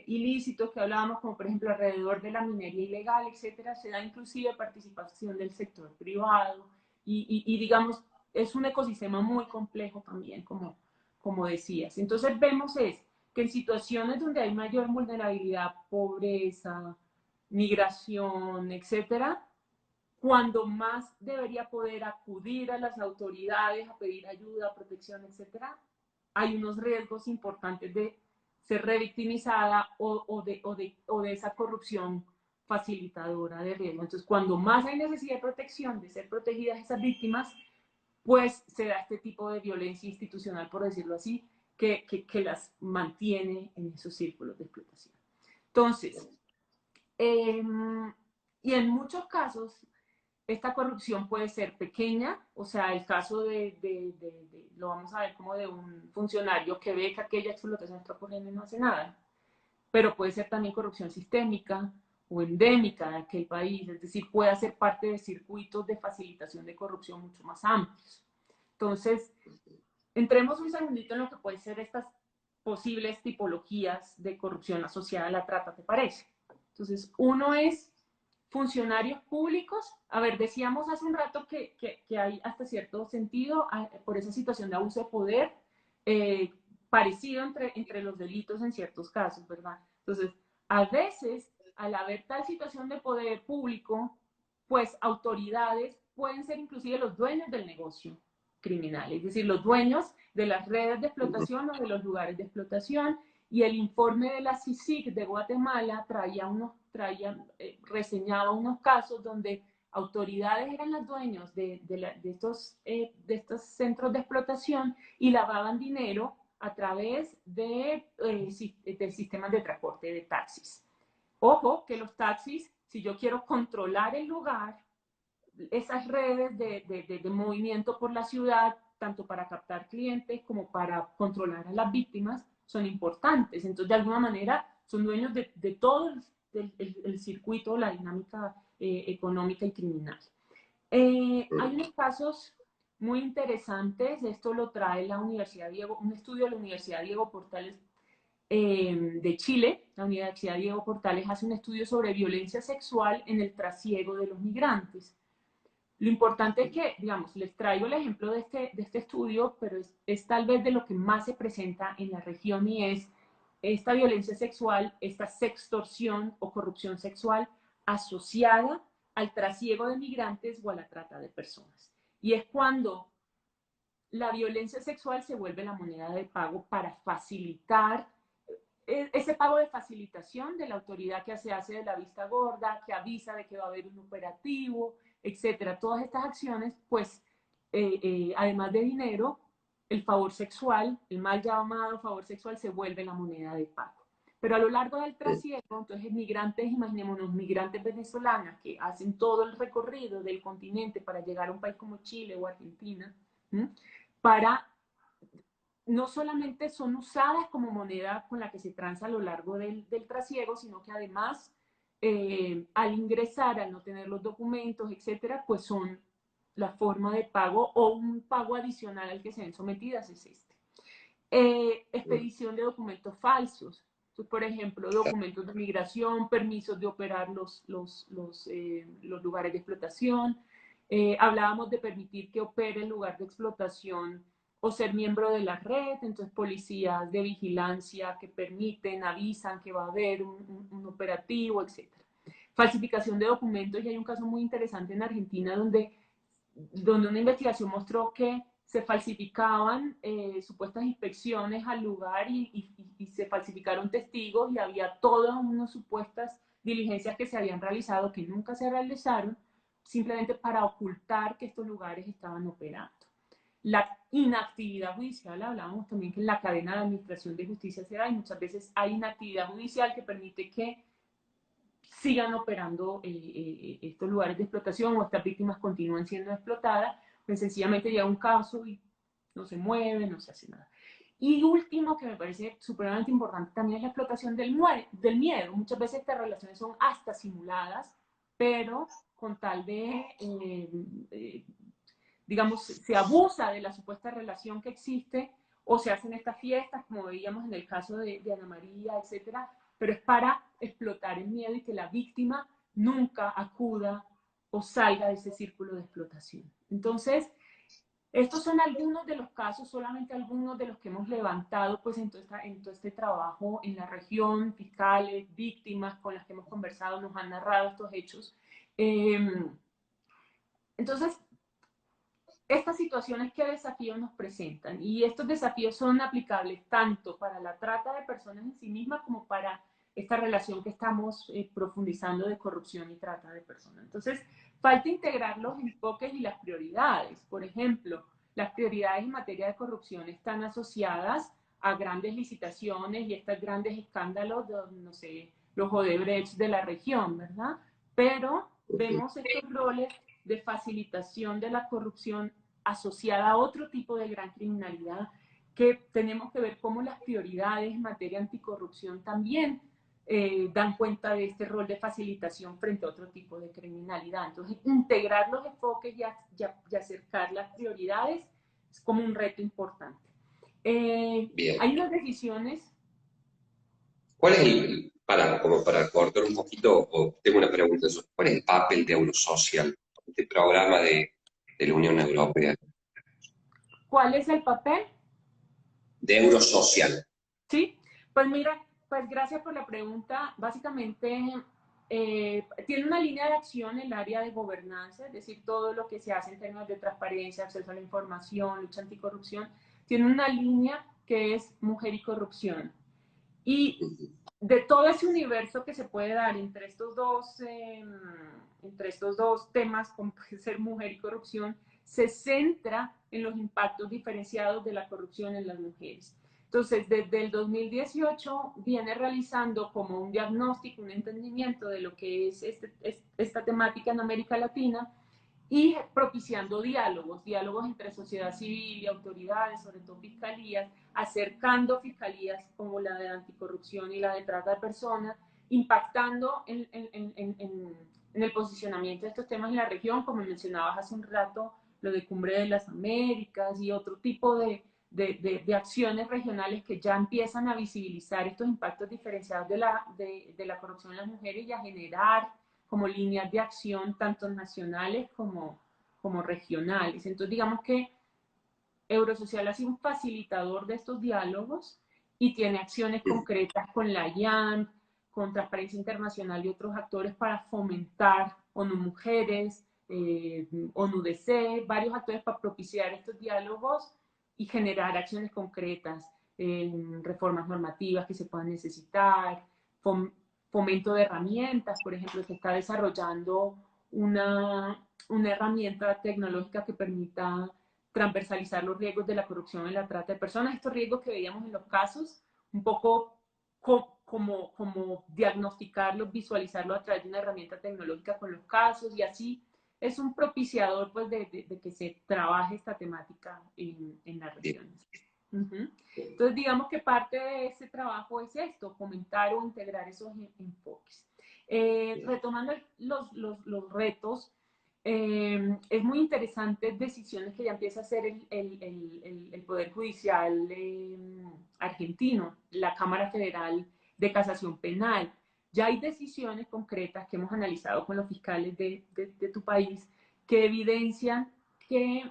ilícitos que hablábamos, como por ejemplo alrededor de la minería ilegal, etcétera, se da inclusive participación del sector privado y digamos, es un ecosistema muy complejo también, como decías. Entonces vemos que en situaciones donde hay mayor vulnerabilidad, pobreza, migración, etcétera, cuando más debería poder acudir a las autoridades a pedir ayuda, protección, etcétera, hay unos riesgos importantes de ser revictimizada o de esa corrupción facilitadora de riesgo. Entonces, cuando más hay necesidad de protección, de ser protegidas esas víctimas, pues se da este tipo de violencia institucional, por decirlo así, que las mantiene en esos círculos de explotación. Entonces, y en muchos casos, esta corrupción puede ser pequeña, o sea, el caso lo vamos a ver como de un funcionario que ve que aquella explotación está ocurriendo y no hace nada, pero puede ser también corrupción sistémica o endémica de aquel país, es decir, puede ser parte de circuitos de facilitación de corrupción mucho más amplios. Entonces, entremos un segundito en lo que pueden ser estas posibles tipologías de corrupción asociada a la trata, ¿te parece? Entonces, uno es funcionarios públicos. A ver, decíamos hace un rato que hay hasta cierto sentido por esa situación de abuso de poder parecido entre los delitos en ciertos casos, ¿verdad? Entonces, a veces, al haber tal situación de poder público, pues autoridades pueden ser inclusive los dueños del negocio criminal, es decir, los dueños de las redes de explotación o de los lugares de explotación. Y el informe de la CICIG de Guatemala reseñaba unos casos donde autoridades eran los dueños de estos centros de explotación y lavaban dinero a través del sistema de transporte de taxis. Ojo, que los taxis, si yo quiero controlar el lugar, esas redes de movimiento por la ciudad, tanto para captar clientes como para controlar a las víctimas, son importantes. Entonces, de alguna manera, son dueños de todo el circuito, la dinámica económica y criminal. Hay unos casos muy interesantes, esto lo trae la Universidad Diego, un estudio de la Universidad Diego Portales de Chile. La Universidad Diego Portales hace un estudio sobre violencia sexual en el trasiego de los migrantes. Lo importante es que, digamos, les traigo el ejemplo de este estudio, pero es tal vez de lo que más se presenta en la región y es esta violencia sexual, esta sextorsión o corrupción sexual asociada al trasiego de migrantes o a la trata de personas. Y es cuando la violencia sexual se vuelve la moneda de pago para facilitar ese pago de facilitación de la autoridad que se hace de la vista gorda, que avisa de que va a haber un operativo, etcétera. Todas estas acciones, pues, además de dinero, el favor sexual, el mal llamado favor sexual, se vuelve la moneda de pago. Pero a lo largo del trasiego, entonces migrantes, imaginémonos, migrantes venezolanas que hacen todo el recorrido del continente para llegar a un país como Chile o Argentina, ¿sí? Para no solamente son usadas como moneda con la que se transa a lo largo del trasiego, sino que además, al ingresar, al no tener los documentos, etcétera, pues son la forma de pago o un pago adicional al que se ven sometidas es este. Expedición de documentos falsos. Entonces, por ejemplo, documentos de migración, permisos de operar los lugares de explotación. Hablábamos de permitir que opere el lugar de explotación o ser miembro de la red, entonces policías de vigilancia que permiten, avisan que va a haber un operativo, etc. Falsificación de documentos, y hay un caso muy interesante en Argentina donde una investigación mostró que se falsificaban supuestas inspecciones al lugar y se falsificaron testigos y había todas unas supuestas diligencias que se habían realizado que nunca se realizaron, simplemente para ocultar que estos lugares estaban operando. La inactividad judicial, hablábamos también que en la cadena de administración de justicia se da y muchas veces hay inactividad judicial que permite que sigan operando estos lugares de explotación o estas víctimas continúan siendo explotadas, pues sencillamente llega un caso y no se mueve, no se hace nada. Y último, que me parece supremamente importante también, es la explotación del miedo. Muchas veces estas relaciones son hasta simuladas, pero con tal de digamos, se abusa de la supuesta relación que existe o se hacen estas fiestas, como veíamos en el caso de Ana María, etcétera, pero es para explotar el miedo y que la víctima nunca acuda o salga de ese círculo de explotación. Entonces, estos son algunos de los casos, solamente algunos de los que hemos levantado pues, en todo este trabajo en la región, fiscales, víctimas con las que hemos conversado, nos han narrado estos hechos. Entonces, estas situaciones, ¿qué desafíos nos presentan? Y estos desafíos son aplicables tanto para la trata de personas en sí misma como para esta relación que estamos profundizando de corrupción y trata de personas. Entonces, falta integrar los enfoques y las prioridades. Por ejemplo, las prioridades en materia de corrupción están asociadas a grandes licitaciones y estos grandes escándalos de, no sé, los Odebrecht de la región, ¿verdad? Pero vemos estos roles de facilitación de la corrupción asociada a otro tipo de gran criminalidad, que tenemos que ver cómo las prioridades en materia anticorrupción también dan cuenta de este rol de facilitación frente a otro tipo de criminalidad. Entonces, integrar los enfoques y acercar las prioridades es como un reto importante. Bien. Hay unas decisiones. ¿Cuál es como para cortar un poquito, o tengo una pregunta de eso, ¿cuál es el papel de Eurosocial, este programa de la Unión Europea? ¿Cuál es el papel? De Eurosocial. Sí, pues mira, pues gracias por la pregunta. Básicamente, tiene una línea de acción en el área de gobernanza, es decir, todo lo que se hace en términos de transparencia, acceso a la información, lucha anticorrupción, tiene una línea que es mujer y corrupción. Y de todo ese universo que se puede dar entre estos dos temas, como puede ser mujer y corrupción, se centra en los impactos diferenciados de la corrupción en las mujeres. Entonces, desde el 2018 viene realizando como un diagnóstico, un entendimiento de lo que es esta temática en América Latina y propiciando diálogos entre sociedad civil y autoridades, sobre todo fiscalías, acercando fiscalías como la de anticorrupción y la de trata de personas, impactando en el posicionamiento de estos temas en la región, como mencionabas hace un rato, lo de Cumbre de las Américas y otro tipo de acciones regionales que ya empiezan a visibilizar estos impactos diferenciados de la corrupción en las mujeres y a generar como líneas de acción tanto nacionales como regionales. Entonces, digamos que Eurosocial ha sido un facilitador de estos diálogos y tiene acciones concretas con la IAN, con Transparencia Internacional y otros actores para fomentar ONU Mujeres, ONUDC, varios actores para propiciar estos diálogos y generar acciones concretas, reformas normativas que se puedan necesitar, fomento de herramientas. Por ejemplo, se está desarrollando una herramienta tecnológica que permita transversalizar los riesgos de la corrupción y la trata de personas, estos riesgos que veíamos en los casos, un poco como diagnosticarlos, visualizarlos a través de una herramienta tecnológica con los casos, y así es un propiciador pues de que se trabaje esta temática en las regiones. Entonces, digamos que parte de ese trabajo es esto, comentar o integrar esos enfoques. Retomando los retos, es muy interesante decisiones que ya empieza a hacer el Poder Judicial argentino, la Cámara Federal de Casación Penal. Ya hay decisiones concretas que hemos analizado con los fiscales de tu país que evidencian que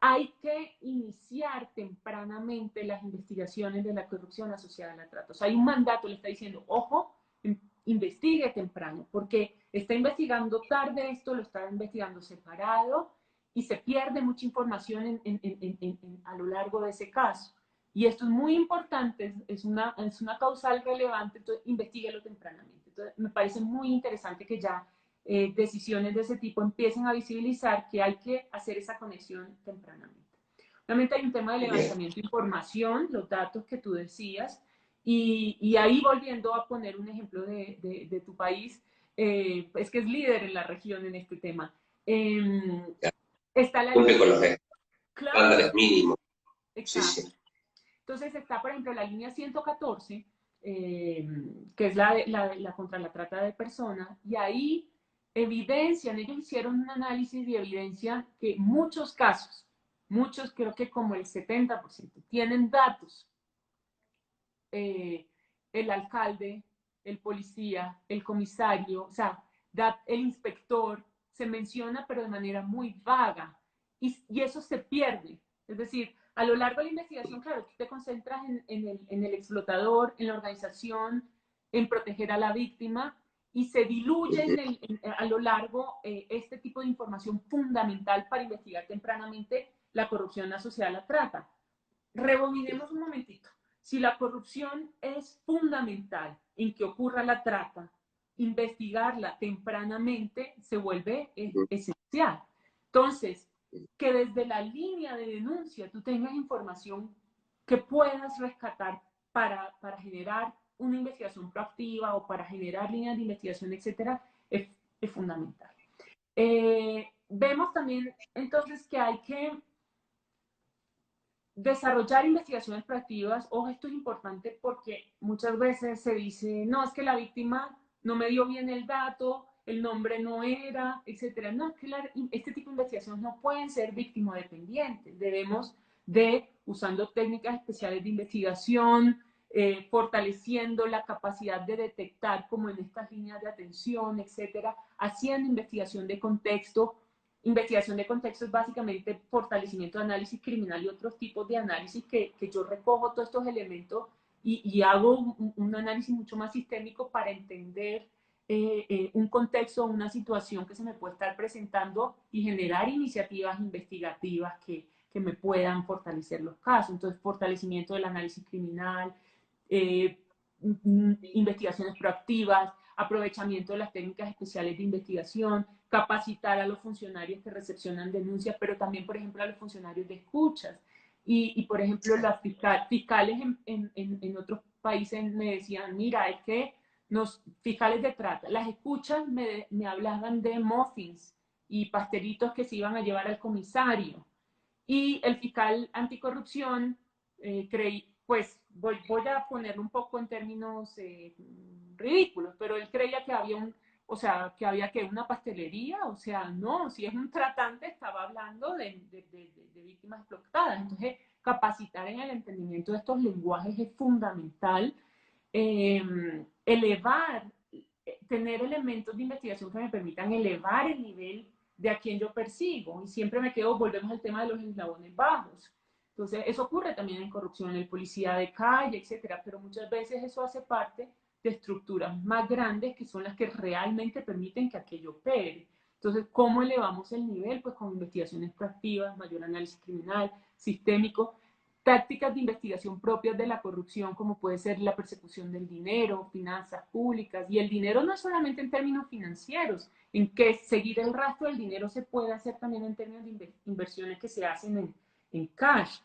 hay que iniciar tempranamente las investigaciones de la corrupción asociada a la trata. O sea, hay un mandato, le está diciendo, ojo, investigue temprano, porque está investigando tarde esto, lo está investigando separado y se pierde mucha información a lo largo de ese caso. Y esto es muy importante, es una causal relevante, entonces investiguelo tempranamente. Entonces, me parece muy interesante que ya decisiones de ese tipo empiecen a visibilizar que hay que hacer esa conexión tempranamente. Obviamente hay un tema de levantamiento de información, los datos que tú decías, y ahí volviendo a poner un ejemplo de tu país, es que es líder en la región en este tema. Está la Cumple con los claro, estándares mínimos. exacto. Sí. Entonces está, por ejemplo, la línea 114, que es la contra la trata de personas, y ahí evidencian, ellos hicieron un análisis y evidencian que muchos casos, muchos, creo que como el 70%, tienen datos. El alcalde, el policía, el comisario, o sea, el inspector, se menciona pero de manera muy vaga y eso se pierde. Es decir, a lo largo de la investigación, claro, tú te concentras en el explotador, en la organización, en proteger a la víctima y se diluye a lo largo este tipo de información fundamental para investigar tempranamente la corrupción asociada a la trata. Rebobinemos un momentito. Si la corrupción es fundamental en que ocurra la trata, investigarla tempranamente se vuelve esencial. Entonces, que desde la línea de denuncia tú tengas información que puedas rescatar para generar una investigación proactiva o para generar líneas de investigación, etcétera, es fundamental. Vemos también entonces que hay que desarrollar investigaciones proactivas. Ojo, esto es importante porque muchas veces se dice, no, es que la víctima no me dio bien el dato, el nombre no era, etcétera. No, es que este tipo de investigaciones no pueden ser víctima dependientes. Debemos de, usando técnicas especiales de investigación, fortaleciendo la capacidad de detectar, como en estas líneas de atención, etcétera, haciendo investigación de contexto. Investigación de contexto es básicamente fortalecimiento de análisis criminal y otros tipos de análisis que yo recojo todos estos elementos y hago un análisis mucho más sistémico para entender un contexto, una situación que se me puede estar presentando y generar iniciativas investigativas que me puedan fortalecer los casos. Entonces, fortalecimiento del análisis criminal, investigaciones proactivas, aprovechamiento de las técnicas especiales de investigación, capacitar a los funcionarios que recepcionan denuncias, pero también, por ejemplo, a los funcionarios de escuchas. Y por ejemplo, los fiscales en otros países me decían, mira, es que los fiscales de trata, las escuchas me hablaban de muffins y pastelitos que se iban a llevar al comisario. Y el fiscal anticorrupción pues voy a ponerlo un poco en términos ridículos, pero él creía que había o sea, que había que una pastelería, o sea, no, si es un tratante estaba hablando de víctimas explotadas. Entonces, capacitar en el entendimiento de estos lenguajes es fundamental. Tener elementos de investigación que me permitan elevar el nivel de a quien yo persigo. Y siempre volvemos al tema de los eslabones bajos. Entonces, eso ocurre también en corrupción, en policía de calle, etcétera, pero muchas veces eso hace parte de estructuras más grandes que son las que realmente permiten que aquello opere. Entonces, ¿cómo elevamos el nivel? Pues con investigaciones proactivas, mayor análisis criminal, sistémico, tácticas de investigación propias de la corrupción, como puede ser la persecución del dinero, finanzas públicas, y el dinero no es solamente en términos financieros, en que seguir el rastro del dinero se puede hacer también en términos de inversiones que se hacen en cash.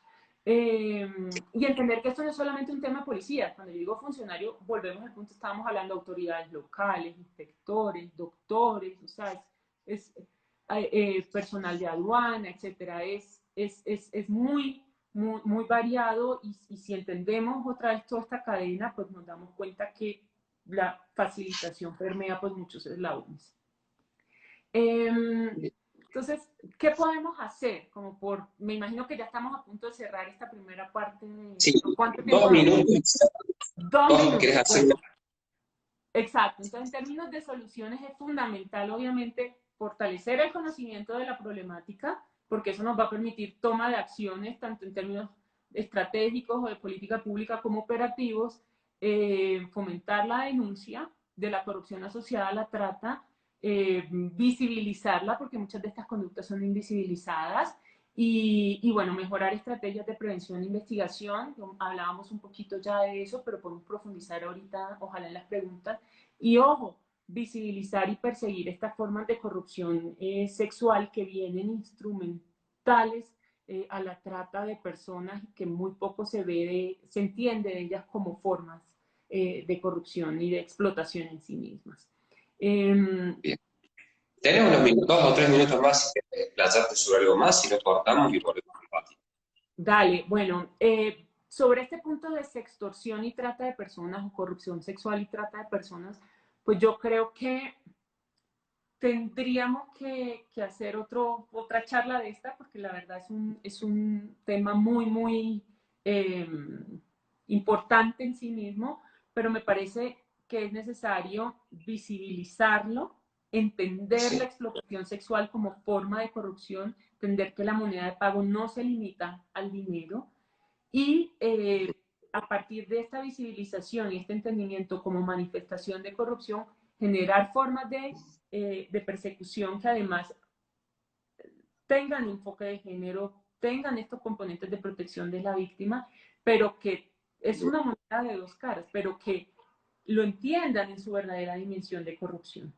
Y entender que esto no es solamente un tema de policía. Cuando yo digo funcionario, volvemos al punto, estábamos hablando de autoridades locales, inspectores, doctores, o sea, personal de aduana, etcétera. Es muy variado y si entendemos otra vez toda esta cadena, pues nos damos cuenta que la facilitación permea pues muchos eslabones. Entonces, ¿qué podemos hacer? Me imagino que ya estamos a punto de cerrar esta primera parte. Sí, ¿Cuánto tiempo? 2 minutos. 2 ¿Querés minutos. hacer? Bueno, exacto. Entonces, en términos de soluciones es fundamental, obviamente, fortalecer el conocimiento de la problemática, porque eso nos va a permitir toma de acciones, tanto en términos estratégicos o de política pública como operativos, fomentar la denuncia de la corrupción asociada a la trata, visibilizarla, porque muchas de estas conductas son invisibilizadas, y bueno, mejorar estrategias de prevención e investigación. Hablábamos un poquito ya de eso, pero podemos profundizar ahorita, ojalá en las preguntas. Y ojo, visibilizar y perseguir estas formas de corrupción sexual que vienen instrumentales a la trata de personas y que muy poco se entiende de ellas como formas de corrupción y de explotación en sí mismas. Bien. Tenemos unos minutos o 3 minutos más si querés explayarte sobre algo más, si no cortamos y volvemos a debatir. Dale, bueno, sobre este punto de sextorsión y trata de personas o corrupción sexual y trata de personas, pues yo creo que tendríamos que hacer otra charla de esta, porque la verdad es un tema muy eh, importante en sí mismo, pero me parece que es necesario visibilizarlo, entender Sí. la explotación sexual como forma de corrupción, entender que la moneda de pago no se limita al dinero y a partir de esta visibilización y este entendimiento como manifestación de corrupción, generar formas de persecución que además tengan enfoque de género, tengan estos componentes de protección de la víctima, pero que es una moneda de dos caras, pero que lo entiendan en su verdadera dimensión de corrupción.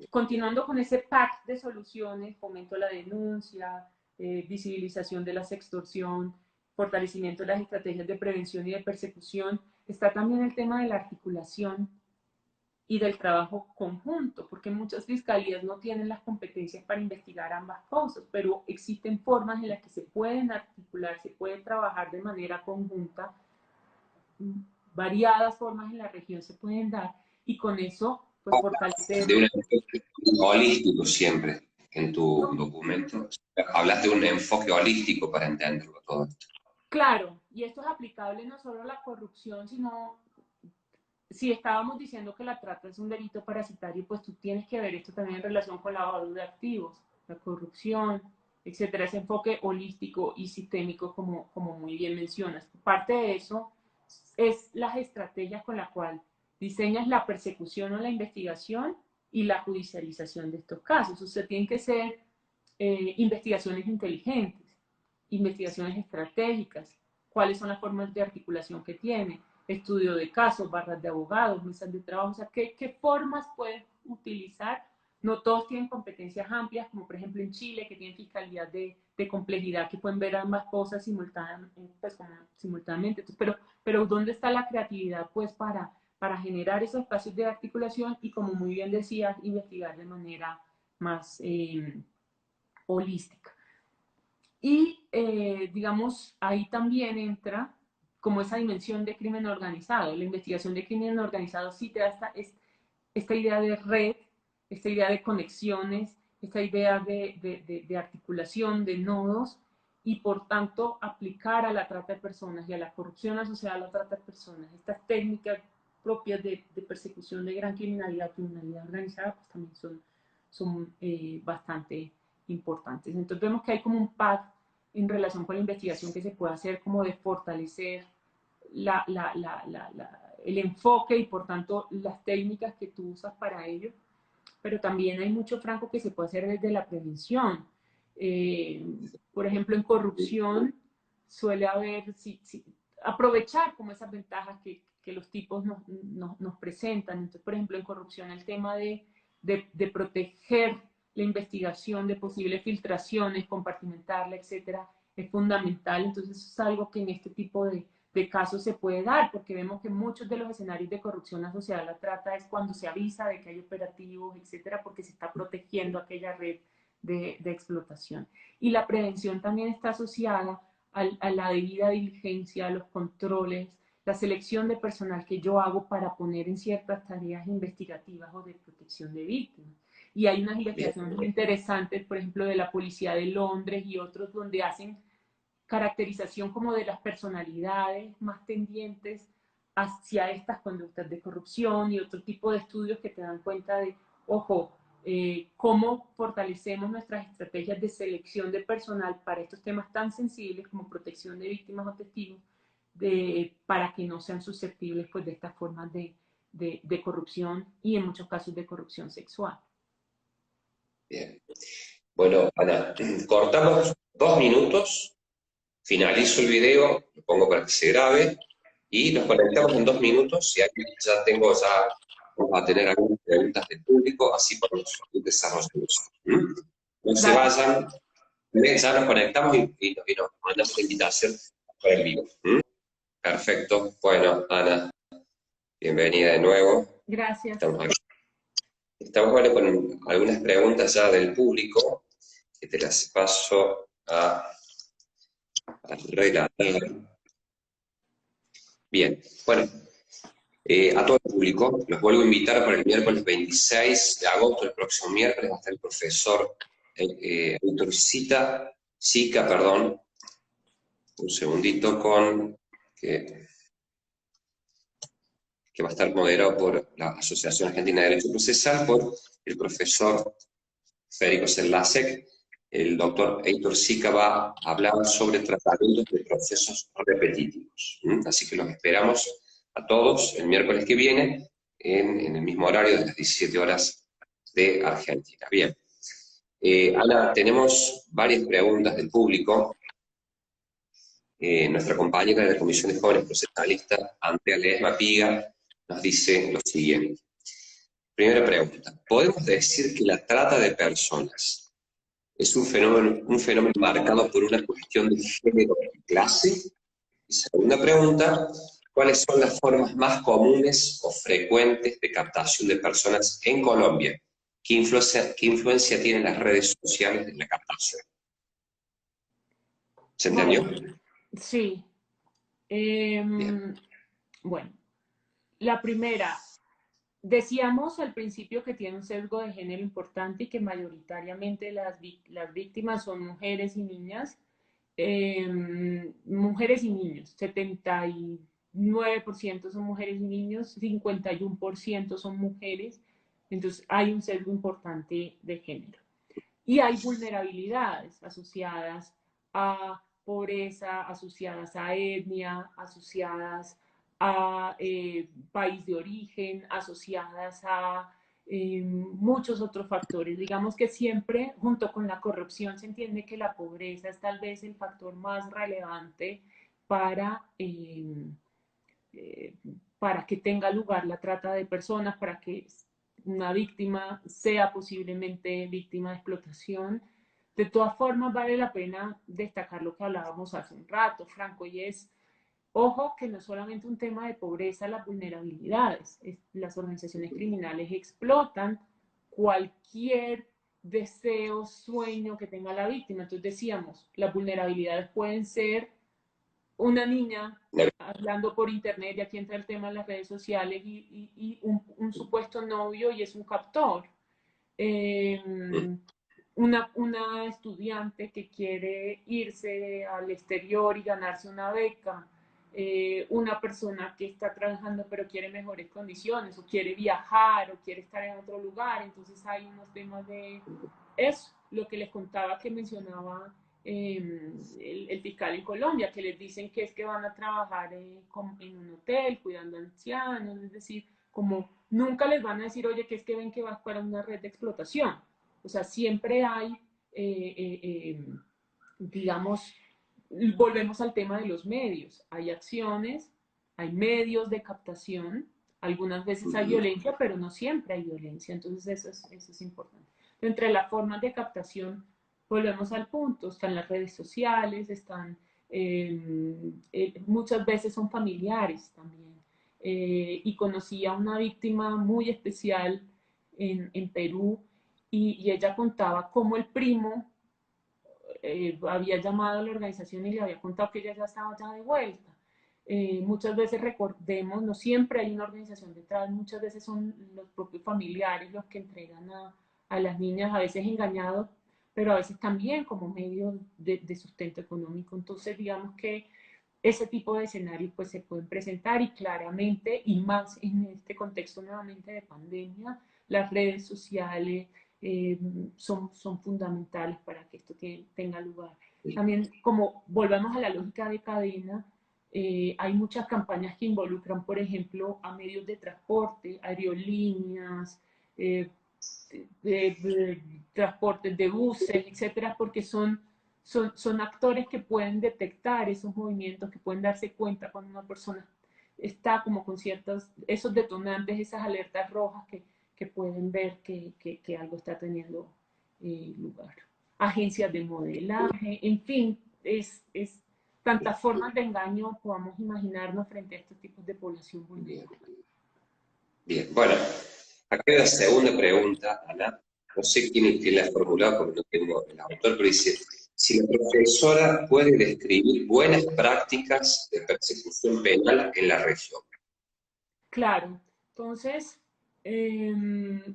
Continuando con ese pack de soluciones, fomento a la denuncia, visibilización de la sextorsión, fortalecimiento de las estrategias de prevención y de persecución, está también el tema de la articulación y del trabajo conjunto, porque muchas fiscalías no tienen las competencias para investigar ambas cosas, pero existen formas en las que se pueden articular, se puede trabajar de manera conjunta, variadas formas en la región se pueden dar, y con eso, pues fortalecer... De un enfoque holístico siempre en tu documento. Hablas de un enfoque holístico para entenderlo todo esto. Claro, y esto es aplicable no solo a la corrupción, sino... Si estábamos diciendo que la trata es un delito parasitario, pues tú tienes que ver esto también en relación con lavado de activos, la corrupción, etcétera, ese enfoque holístico y sistémico como muy bien mencionas. Parte de eso es las estrategias con las cuales diseñas la persecución o la investigación y la judicialización de estos casos. O sea, tienen que ser investigaciones inteligentes, investigaciones estratégicas, cuáles son las formas de articulación que tiene, estudio de casos, barras de abogados, mesas de trabajo, o sea, ¿qué formas puedes utilizar? No todos tienen competencias amplias, como por ejemplo en Chile, que tienen fiscalías de complejidad, que pueden ver ambas cosas simultáneamente. Entonces, pero ¿dónde está la creatividad pues para generar esos espacios de articulación y, como muy bien decías, investigar de manera más holística? Y, digamos, ahí también entra como esa dimensión de crimen organizado. La investigación de crimen organizado sí te da esta idea de red, esta idea de conexiones, esta idea de articulación, de nodos, y por tanto aplicar a la trata de personas y a la corrupción asociada a la trata de personas estas técnicas propias de persecución de gran criminalidad organizada, pues también son bastante importantes. Entonces vemos que hay como un pack en relación con la investigación que se puede hacer como de fortalecer el enfoque y por tanto las técnicas que tú usas para ello, pero también hay mucho, Franco, que se puede hacer desde la prevención. Por ejemplo, en corrupción suele haber, aprovechar como esas ventajas que los tipos nos presentan. Entonces, por ejemplo, en corrupción el tema de proteger la investigación de posibles filtraciones, compartimentarla, etcétera, es fundamental. Entonces, eso es algo que en este tipo de casos se puede dar, porque vemos que muchos de los escenarios de corrupción asociada a la trata es cuando se avisa de que hay operativos, etcétera, porque se está protegiendo aquella red de explotación. Y la prevención también está asociada a la debida diligencia, a los controles, la selección de personal que yo hago para poner en ciertas tareas investigativas o de protección de víctimas. Y hay unas investigaciones muy interesantes, por ejemplo, de la Policía de Londres y otros, donde hacen caracterización como de las personalidades más tendientes hacia estas conductas de corrupción y otro tipo de estudios que te dan cuenta de, ojo, cómo fortalecemos nuestras estrategias de selección de personal para estos temas tan sensibles como protección de víctimas o testigos, para que no sean susceptibles pues, de estas formas de corrupción y en muchos casos de corrupción sexual. Bien. Bueno, Ana, cortamos 2 minutos, finalizo el video, lo pongo para que se grabe y nos conectamos en 2 minutos y aquí vamos a tener algunas preguntas del público, así podemos desarrollar eso. No se vayan, ya nos conectamos y nos mandamos la invitación para el vivo. Perfecto. Bueno, Ana, bienvenida de nuevo. Gracias. Estamos bueno, con algunas preguntas ya del público, que te las paso a relatar. Bien, bueno, a todo el público, los vuelvo a invitar para el miércoles 26 de agosto, el próximo miércoles, va a estar el profesor Héctor Sica, perdón, un segundito, que va a estar moderado por la Asociación Argentina de Derecho Procesal, por el profesor Federico Sedlacek. El doctor Héctor Sica va a hablar sobre tratamientos de procesos repetitivos. Así que los esperamos a todos el miércoles que viene. en el mismo horario de las 17 horas de Argentina. Bien. Ana, tenemos varias preguntas del público. Nuestra compañera de la Comisión de Jóvenes Procesalistas, Andrea Ledesma Piga, nos dice lo siguiente. Primera pregunta. ¿Podemos decir que la trata de personas es un fenómeno marcado por una cuestión de género y clase? Y segunda pregunta, ¿cuáles son las formas más comunes o frecuentes de captación de personas en Colombia? Qué influencia tienen las redes sociales en la captación? ¿Se entendió? Bueno, sí. Bien. Bueno, la primera, decíamos al principio que tiene un sesgo de género importante y que mayoritariamente las víctimas son mujeres y niñas. Mujeres y niños, 79% son mujeres y niños, 51% son mujeres, entonces hay un sesgo importante de género. Y hay vulnerabilidades asociadas a pobreza, asociadas a etnia, asociadas a país de origen, asociadas a muchos otros factores. Digamos que siempre, junto con la corrupción, se entiende que la pobreza es tal vez el factor más relevante para, eh, para que tenga lugar la trata de personas, para que una víctima sea posiblemente víctima de explotación. De todas formas, vale la pena destacar lo que hablábamos hace un rato, Franco, y es, ojo, que no es solamente un tema de pobreza, las vulnerabilidades. Las organizaciones criminales explotan cualquier deseo, sueño que tenga la víctima. Entonces decíamos, las vulnerabilidades pueden ser una niña hablando por internet, y aquí entra el tema de las redes sociales, y un supuesto novio y es un captor. Eh, una estudiante que quiere irse al exterior y ganarse una beca, una persona que está trabajando pero quiere mejores condiciones, o quiere viajar, o quiere estar en otro lugar, entonces hay unos temas de eso, lo que les contaba que mencionaba el fiscal en Colombia, que les dicen que es que van a trabajar en un hotel cuidando ancianos, es decir, como nunca les van a decir, oye, que es que ven que vas para una red de explotación. O sea, siempre hay, digamos, volvemos al tema de los medios. Hay acciones, hay medios de captación, algunas veces hay violencia, pero no siempre hay violencia. Entonces eso es importante. Entre las formas de captación, volvemos al punto, están las redes sociales, están, muchas veces son familiares también. Y conocí a una víctima muy especial en Perú, y ella contaba cómo el primo había llamado a la organización y le había contado que ella ya estaba ya de vuelta. Muchas veces recordemos, no siempre hay una organización detrás, muchas veces son los propios familiares los que entregan a las niñas, a veces engañados, pero a veces también como medio de sustento económico. Entonces, digamos que ese tipo de escenarios pues se pueden presentar, y claramente, y más en este contexto nuevamente de pandemia, las redes sociales son fundamentales para que esto tenga lugar. También, como volvamos a la lógica de cadena, hay muchas campañas que involucran, por ejemplo, a medios de transporte, aerolíneas, eh, transportes de buses, etcétera, porque son actores que pueden detectar esos movimientos, que pueden darse cuenta cuando una persona está como con ciertos, esos detonantes, esas alertas rojas que pueden ver que algo está teniendo lugar. Agencias de modelaje, en fin, es tantas formas de engaño podamos imaginarnos frente a estos tipos de población vulnerable. Bien, bueno, acá hay la segunda pregunta, Ana. No sé quién la ha formulado porque no tengo el autor, pero dice, si la profesora puede describir buenas prácticas de persecución penal en la región. Claro, entonces,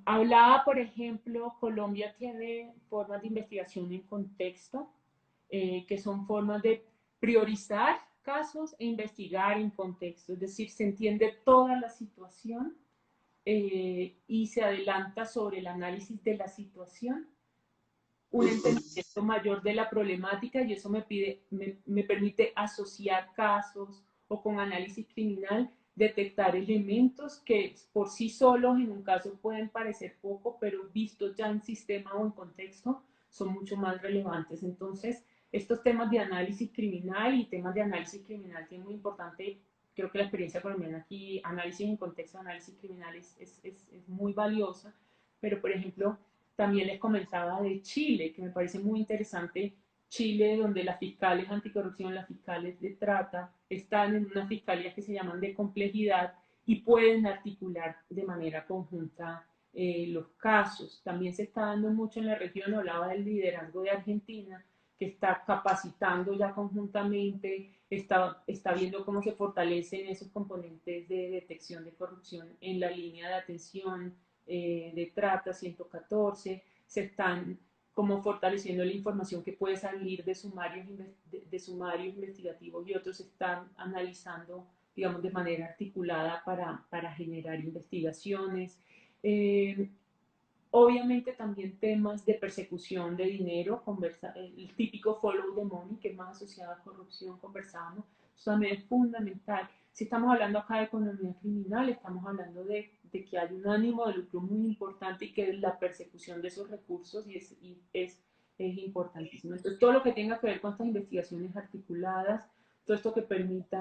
hablaba, por ejemplo, Colombia tiene formas de investigación en contexto, que son formas de priorizar casos e investigar en contexto, es decir, se entiende toda la situación, y se adelanta sobre el análisis de la situación, un entendimiento mayor de la problemática, y eso me permite asociar casos, o con análisis criminal detectar elementos que por sí solos en un caso pueden parecer poco, pero vistos ya en sistema o en contexto son mucho más relevantes. Entonces, estos temas de análisis criminal y temas de análisis criminal que es muy importante, creo que la experiencia colombiana aquí, análisis en contexto, análisis criminal es muy valiosa, pero por ejemplo, también les comentaba de Chile, que me parece muy interesante. Chile, donde las fiscales anticorrupción, las fiscales de trata, están en una fiscalía que se llaman de complejidad y pueden articular de manera conjunta los casos. También se está dando mucho en la región, hablaba del liderazgo de Argentina, que está capacitando ya conjuntamente, está viendo cómo se fortalecen esos componentes de detección de corrupción en la línea de atención de trata 114, se están como fortaleciendo la información que puede salir de sumarios investigativos y otros están analizando, digamos, de manera articulada para generar investigaciones. Obviamente también temas de persecución de dinero, el típico follow the money, que es más asociado a corrupción, conversábamos, eso también es fundamental. Si estamos hablando acá de economía criminal, estamos hablando de que hay un ánimo de lucro muy importante y que la persecución de esos recursos es importantísimo. Entonces, todo lo que tenga que ver con estas investigaciones articuladas, todo esto que permita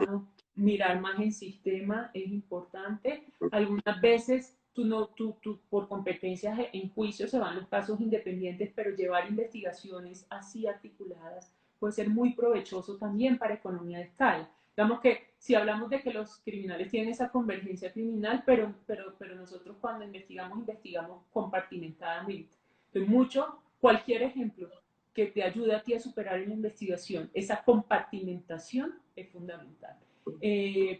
mirar más en sistema es importante. Algunas veces tú por competencias en juicio se van los casos independientes, pero llevar investigaciones así articuladas puede ser muy provechoso también para economía de escala. Digamos que si hablamos de que los criminales tienen esa convergencia criminal, pero nosotros cuando investigamos compartimentadamente. Entonces, cualquier ejemplo que te ayude a ti a superar en la investigación, esa compartimentación es fundamental.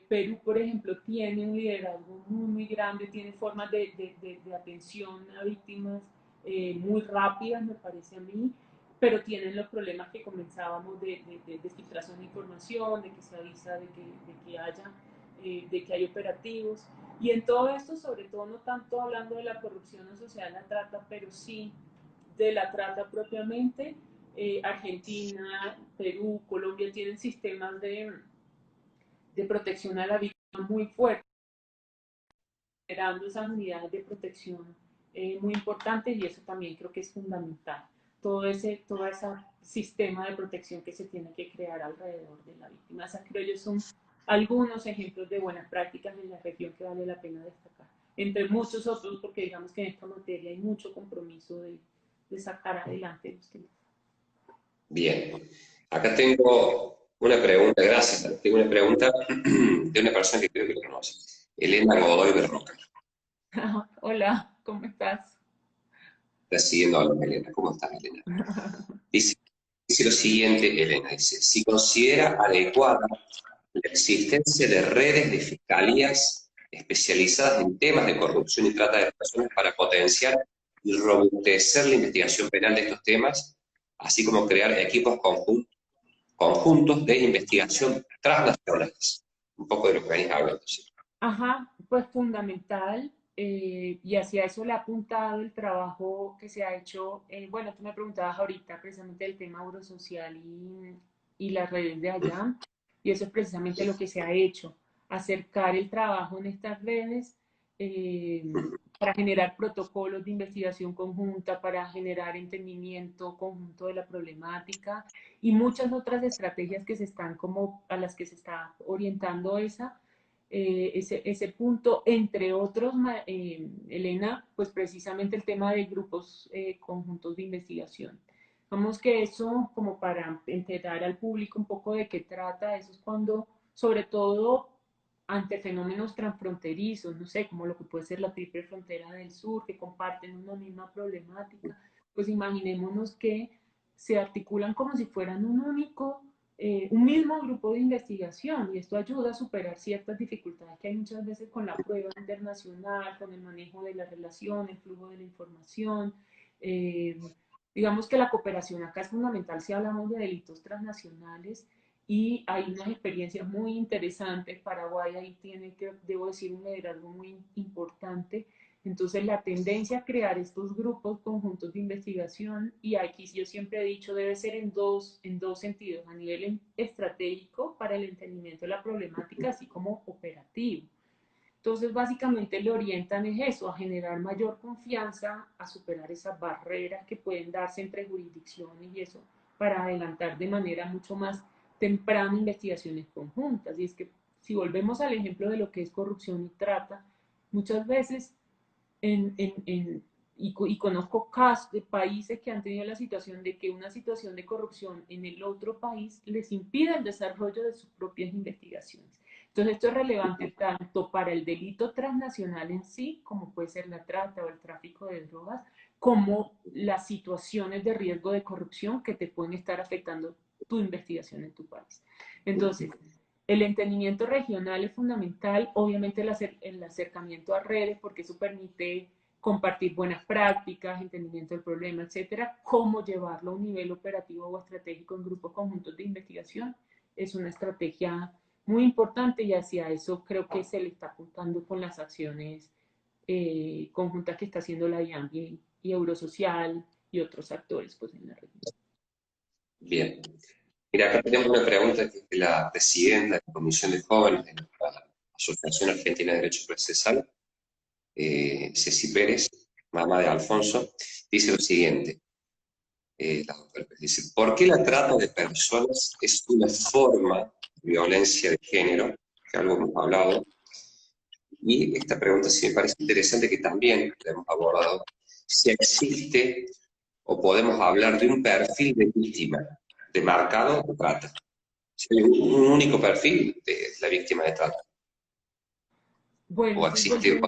Perú, por ejemplo, tiene un liderazgo muy grande, tiene formas de atención a víctimas muy rápidas, me parece a mí, pero tienen los problemas que comenzábamos de filtración de información, de que se avisa de que hay operativos. Y en todo esto, sobre todo, no tanto hablando de la corrupción asociada a la trata, pero sí de la trata propiamente. Argentina, Perú, Colombia tienen sistemas de protección a la víctima muy fuerte, generando esas unidades de protección muy importantes y eso también creo que es fundamental. Todo ese sistema de protección que se tiene que crear alrededor de la víctima. Esas creo yo son algunos ejemplos de buenas prácticas en la región que vale la pena destacar. Entre muchos otros, porque digamos que en esta materia hay mucho compromiso de sacar adelante los temas. Bien, acá tengo una pregunta, gracias, tengo una pregunta de una persona que creo que lo conoce, Elena Godoy Berroca. Hola, ¿cómo estás? Está siguiendo hablando, Elena. ¿Cómo estás, Elena? Dice, dice lo siguiente, Elena, dice, si considera adecuada la existencia de redes de fiscalías especializadas en temas de corrupción y trata de personas para potenciar y robustecer la investigación penal de estos temas, así como crear equipos conjuntos de investigación transnacionales. Un poco de lo que venís hablando, ¿sí? Ajá, pues fundamental, y hacia eso le ha apuntado el trabajo que se ha hecho. Bueno, tú me preguntabas ahorita precisamente del tema eurosocial y las redes de allá, y eso es precisamente lo que se ha hecho, acercar el trabajo en estas redes eh, para generar protocolos de investigación conjunta, para generar entendimiento conjunto de la problemática y muchas otras estrategias que se están como a las que se está orientando ese punto, entre otros, Elena, pues precisamente el tema de grupos conjuntos de investigación. Vamos que eso, como para enterar al público un poco de qué trata, eso es cuando, sobre todo ante fenómenos transfronterizos, no sé, como lo que puede ser la triple frontera del sur, que comparten una misma problemática, pues imaginémonos que se articulan como si fueran un mismo grupo de investigación y esto ayuda a superar ciertas dificultades que hay muchas veces con la prueba internacional, con el manejo de la relación, el flujo de la información. Eh, digamos que la cooperación acá es fundamental si hablamos de delitos transnacionales y hay unas experiencias muy interesantes. Paraguay ahí tiene, que, debo decir, un liderazgo muy importante. Entonces, la tendencia a crear estos grupos conjuntos de investigación, y aquí yo siempre he dicho, debe ser en dos sentidos, a nivel estratégico para el entendimiento de la problemática, así como operativo. Entonces, básicamente le orientan es eso, a generar mayor confianza, a superar esas barreras que pueden darse entre jurisdicciones y eso, para adelantar de manera mucho más temprana investigaciones conjuntas. Y es que si volvemos al ejemplo de lo que es corrupción y trata, muchas veces y conozco casos de países que han tenido la situación de que una situación de corrupción en el otro país les impide el desarrollo de sus propias investigaciones. Entonces esto es relevante tanto para el delito transnacional en sí, como puede ser la trata o el tráfico de drogas, como las situaciones de riesgo de corrupción que te pueden estar afectando tu investigación en tu país. Entonces, el entendimiento regional es fundamental, obviamente el acercamiento a redes, porque eso permite compartir buenas prácticas, entendimiento del problema, etcétera. Cómo llevarlo a un nivel operativo o estratégico en grupos conjuntos de investigación es una estrategia muy importante y hacia eso creo que se le está apuntando con las acciones conjuntas que está haciendo la IAMBI y Eurosocial y otros actores pues, en la región. Bien. Mira, acá tenemos una pregunta que es de la presidenta de la Comisión de Jóvenes de la Asociación Argentina de Derecho Procesal, Ceci Pérez, mamá de Alfonso, dice lo siguiente, la doctora Pérez, dice, ¿por qué la trata de personas es una forma de violencia de género? Que algo hemos hablado. Y esta pregunta sí me parece interesante que también la hemos abordado, si existe o podemos hablar de un perfil de víctima de marcado de trata. Si hay un único perfil de la víctima de trata. Bueno, O existe.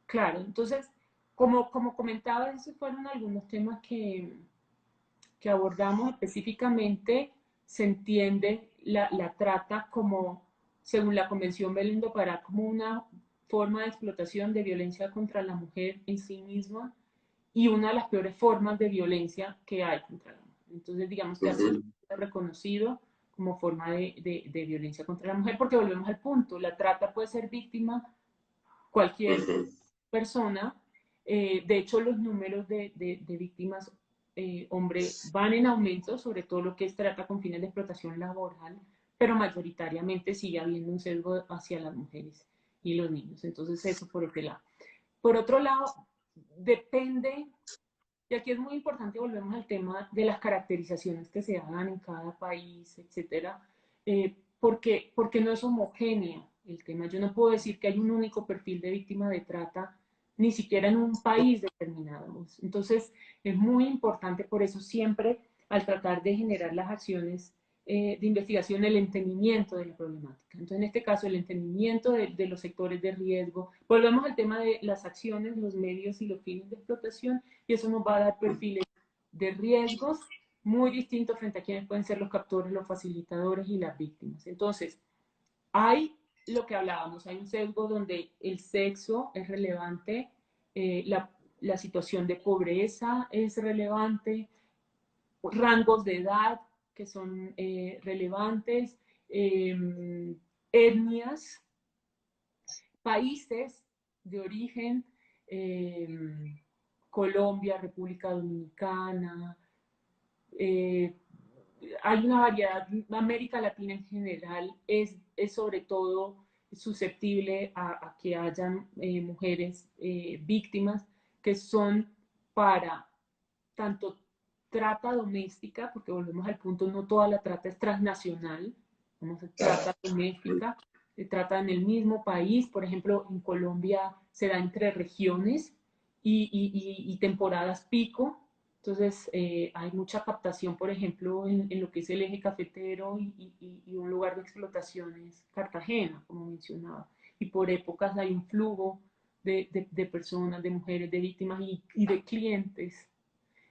claro, entonces, como comentaba, esos fueron algunos temas que abordamos específicamente. Se entiende la trata como, según la Convención Belén do Pará, como una forma de explotación de violencia contra la mujer en sí misma y una de las peores formas de violencia que hay contra la mujer. Entonces, digamos que así es reconocido como forma de violencia contra la mujer, porque volvemos al punto, la trata puede ser víctima cualquier persona. De hecho, los números de víctimas hombres van en aumento, sobre todo lo que es trata con fines de explotación laboral, pero mayoritariamente sigue habiendo un sesgo hacia las mujeres y los niños. Entonces, eso por otro lado. Por otro lado, depende, y aquí es muy importante, volvemos al tema de las caracterizaciones que se hagan en cada país, etcétera, porque no es homogéneo el tema. Yo no puedo decir que hay un único perfil de víctima de trata, ni siquiera en un país determinado. Entonces, es muy importante por eso siempre, al tratar de generar las acciones de investigación, el entendimiento de la problemática. Entonces, en este caso, el entendimiento de los sectores de riesgo. Volvemos al tema de las acciones, los medios y los fines de explotación, y eso nos va a dar perfiles de riesgos muy distintos frente a quienes pueden ser los captores, los facilitadores y las víctimas. Entonces, hay lo que hablábamos, hay un sesgo donde el sexo es relevante, la situación de pobreza es relevante, rangos de edad que son relevantes, etnias, países de origen, Colombia, República Dominicana, hay una variedad, América Latina en general es sobre todo susceptible a que hayan mujeres víctimas que son para tanto trata doméstica, porque volvemos al punto, no toda la trata es transnacional, vamos a trata doméstica, se trata en el mismo país, por ejemplo, en Colombia se da entre regiones y temporadas pico, entonces hay mucha captación, por ejemplo, en lo que es el eje cafetero y un lugar de explotación es Cartagena, como mencionaba, y por épocas hay un flujo de personas, de mujeres, de víctimas y de clientes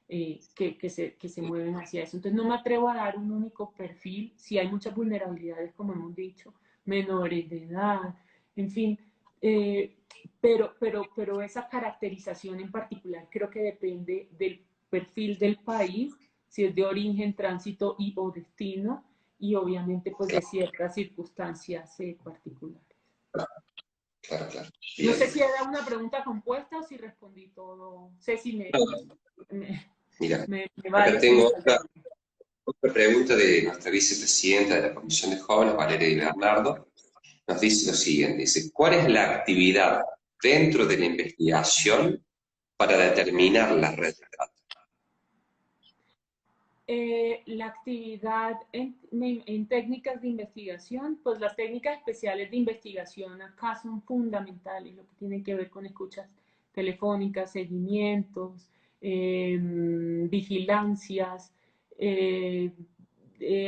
que se mueven hacia eso. Entonces no me atrevo a dar un único perfil, si hay muchas vulnerabilidades, como hemos dicho, menores de edad, en fin, pero esa caracterización en particular creo que depende del perfil del país, si es de origen, tránsito y o destino, y obviamente pues de ciertas circunstancias particulares. Claro, claro. No sé si era una pregunta compuesta o si respondí todo. Sé si Mira, vale. acá tengo otra pregunta de nuestra vicepresidenta de la Comisión de Jóvenes, Valeria Di Bernardo. nos dice lo siguiente, dice, ¿cuál es la actividad dentro de la investigación para determinar la red de datos? La actividad en técnicas de investigación, pues las técnicas especiales de investigación acá son fundamentales, lo que tiene que ver con escuchas telefónicas, seguimientos, vigilancias, eh,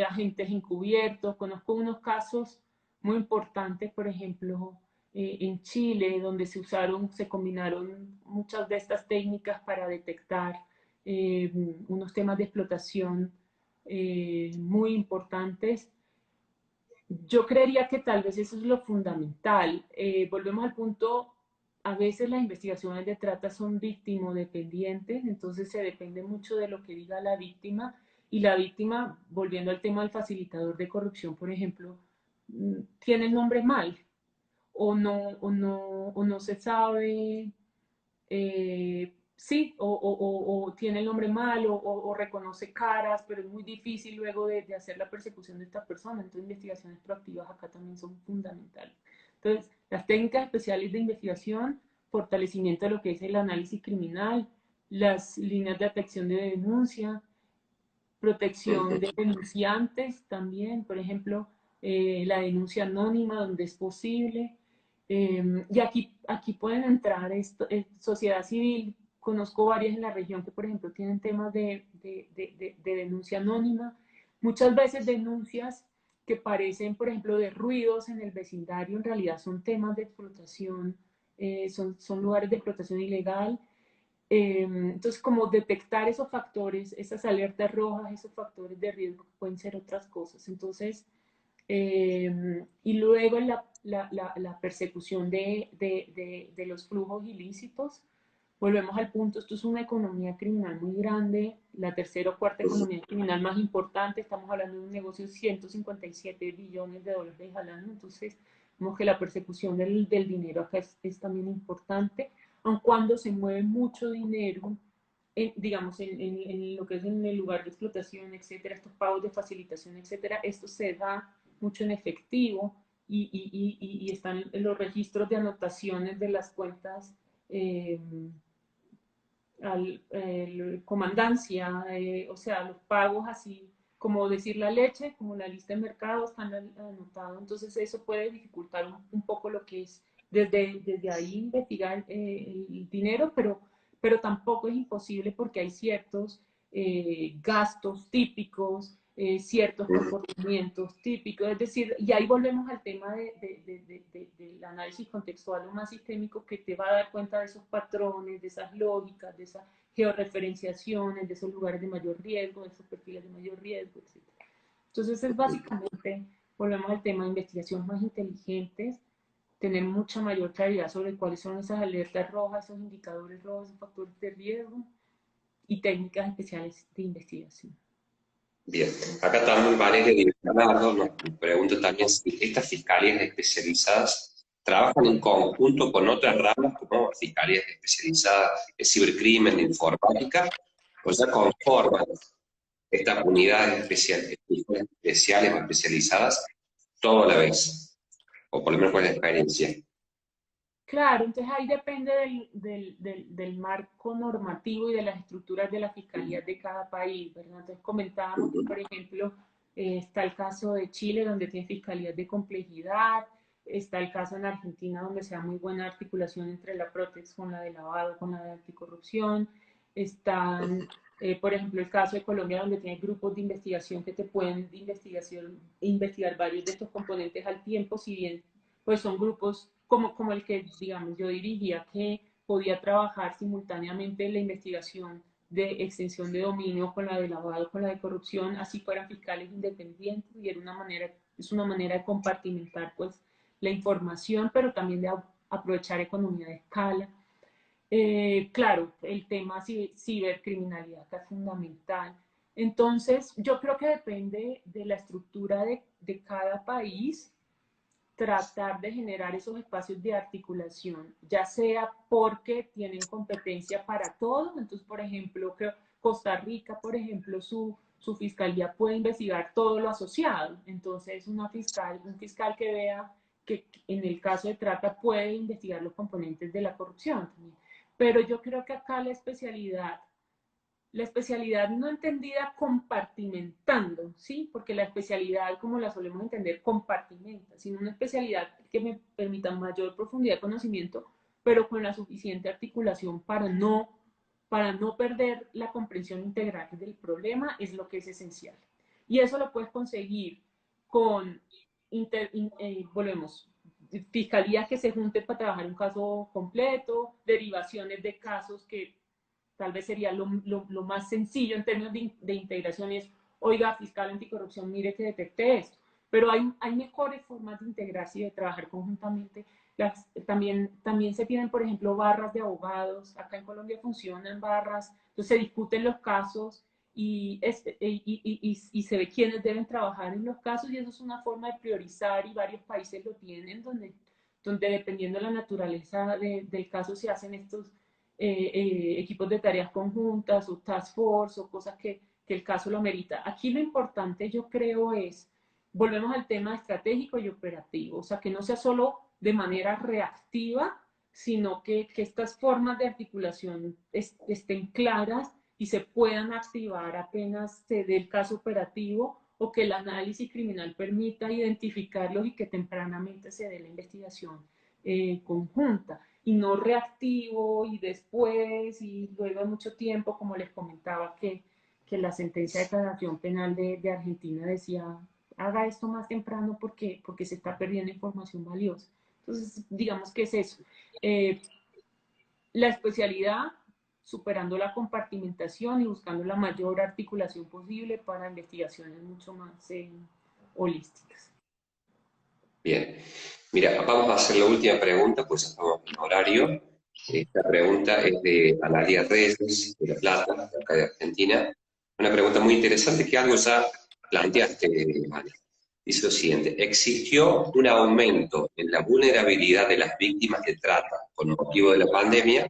agentes encubiertos. Conozco unos casos muy importantes, por ejemplo, en Chile, donde se combinaron muchas de estas técnicas para detectar unos temas de explotación muy importantes. Yo creería que tal vez eso es lo fundamental. Volvemos al punto, a veces las investigaciones de trata son víctimo-dependientes, entonces se depende mucho de lo que diga la víctima, y la víctima, volviendo al tema del facilitador de corrupción, por ejemplo, tiene el nombre mal, o no se sabe, sí, o tiene el nombre mal, o reconoce caras, pero es muy difícil luego de hacer la persecución de esta persona. Entonces, investigaciones proactivas acá también son fundamentales. Entonces, las técnicas especiales de investigación, fortalecimiento de lo que es el análisis criminal, las líneas de atención de denuncia, protección de denunciantes también, por ejemplo, la denuncia anónima donde es posible. Y aquí pueden entrar sociedad civil. Conozco varias en la región que, por ejemplo, tienen temas de denuncia anónima. Muchas veces denuncias que parecen, por ejemplo, de ruidos en el vecindario, en realidad son temas de explotación, son lugares de explotación ilegal. Entonces, como detectar esos factores, esas alertas rojas, esos factores de riesgo que pueden ser otras cosas. Entonces, y luego la persecución de los flujos ilícitos. Volvemos al punto, esto es una economía criminal muy grande, la tercera o cuarta economía criminal más importante, estamos hablando de un negocio de 157 billones de dólares al año, entonces vemos que la persecución del dinero acá es también importante, aun cuando se mueve mucho dinero, digamos, en lo que es en el lugar de explotación, etcétera, estos pagos de facilitación, etcétera, esto se da mucho en efectivo, y están los registros de anotaciones de las cuentas comandancia, o sea, los pagos así, como decir la leche, como la lista de mercado, están anotados. Entonces eso puede dificultar un poco lo que es desde ahí investigar el dinero, pero tampoco es imposible porque hay ciertos gastos típicos, ciertos comportamientos típicos, es decir, y ahí volvemos al tema del análisis contextual o más sistémico, que te va a dar cuenta de esos patrones, de esas lógicas, de esas georreferenciaciones, de esos lugares de mayor riesgo, de esos perfiles de mayor riesgo, etc. Entonces es básicamente, volvemos al tema de investigación más inteligentes, tener mucha mayor claridad sobre cuáles son esas alertas rojas, esos indicadores rojos, esos factores de riesgo, y técnicas especiales de investigación. Bien, acá también Valeria Leonardo nos pregunta también si estas fiscalías especializadas trabajan en conjunto con otras ramas como fiscalías especializadas de cibercrimen, de informática, o ya conforman estas unidades especiales o especializadas todo a la vez, o por lo menos con la experiencia. Claro, entonces ahí depende del marco normativo y de las estructuras de las fiscalías de cada país, ¿verdad? Entonces comentábamos que, por ejemplo, está el caso de Chile, donde tiene fiscalías de complejidad, está el caso en Argentina, donde se da muy buena articulación entre la Protex con la de lavado, con la de anticorrupción, están, por ejemplo, el caso de Colombia, donde tiene grupos de investigación que te pueden investigar varios de estos componentes al tiempo, si bien pues son grupos como el que, digamos, yo dirigía, que podía trabajar simultáneamente en la investigación de extensión de dominio con la de lavado, con la de corrupción, así fueran fiscales independientes, y es una manera de compartimentar pues la información, pero también de aprovechar economía de escala. Claro, el tema cibercriminalidad es fundamental. Entonces, yo creo que depende de la estructura de cada país tratar de generar esos espacios de articulación, ya sea porque tienen competencia para todo. Entonces, por ejemplo, que Costa Rica, por ejemplo, su fiscalía puede investigar todo lo asociado. Entonces, un fiscal que vea que en el caso de trata puede investigar los componentes de la corrupción también. Pero yo creo que acá la especialidad no entendida compartimentando, ¿sí? Porque la especialidad, como la solemos entender, compartimenta, sino una especialidad que me permita mayor profundidad de conocimiento, pero con la suficiente articulación para no perder la comprensión integral del problema, es lo que es esencial. Y eso lo puedes conseguir con, volvemos, fiscalía que se junte para trabajar un caso completo, derivaciones de casos que tal vez sería lo más sencillo en términos de integración es, oiga, fiscal anticorrupción, mire que detecté esto. Pero hay mejores formas de integrarse y de trabajar conjuntamente. También se tienen, por ejemplo, barras de abogados. Acá en Colombia funcionan barras, entonces se discuten los casos y se ve quiénes deben trabajar en los casos y eso es una forma de priorizar y varios países lo tienen donde dependiendo de la naturaleza del caso se hacen estos equipos de tareas conjuntas o task force o cosas que el caso lo amerita. Aquí lo importante yo creo es, volvemos al tema estratégico y operativo, o sea, que no sea solo de manera reactiva, sino que estas formas de articulación estén claras y se puedan activar apenas se dé el caso operativo o que el análisis criminal permita identificarlos y que tempranamente se dé la investigación conjunta y no reactivo y después y luego de mucho tiempo, como les comentaba, que la sentencia de declaración penal de Argentina decía, haga esto más temprano porque se está perdiendo información valiosa. Entonces, digamos que es eso. La especialidad, superando la compartimentación y buscando la mayor articulación posible para investigaciones mucho más holísticas. Bien. Mira, vamos a hacer la última pregunta, pues estamos en horario. Esta pregunta es de Analia Reyes, de La Plata, de acá de Argentina. Una pregunta muy interesante que algo ya planteaste, Ana. Dice lo siguiente, ¿existió un aumento en la vulnerabilidad de las víctimas de trata con motivo de la pandemia?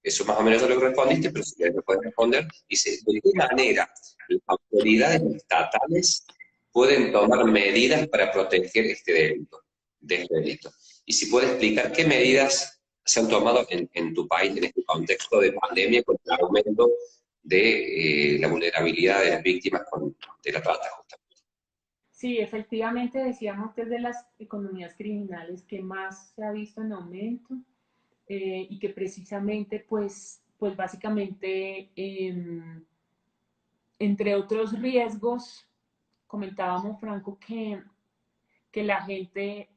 Eso más o menos es lo que respondiste, pero si quieres lo puedes responder. Dice, ¿de qué manera las autoridades estatales pueden tomar medidas para proteger de este delito? Y si puedes explicar qué medidas se han tomado en tu país en este contexto de pandemia con el aumento de la vulnerabilidad de las víctimas de la trata, justamente. Sí, efectivamente decíamos que es de las economías criminales que más se ha visto en aumento y que precisamente, pues básicamente, entre otros riesgos, comentábamos, Franco, que la gente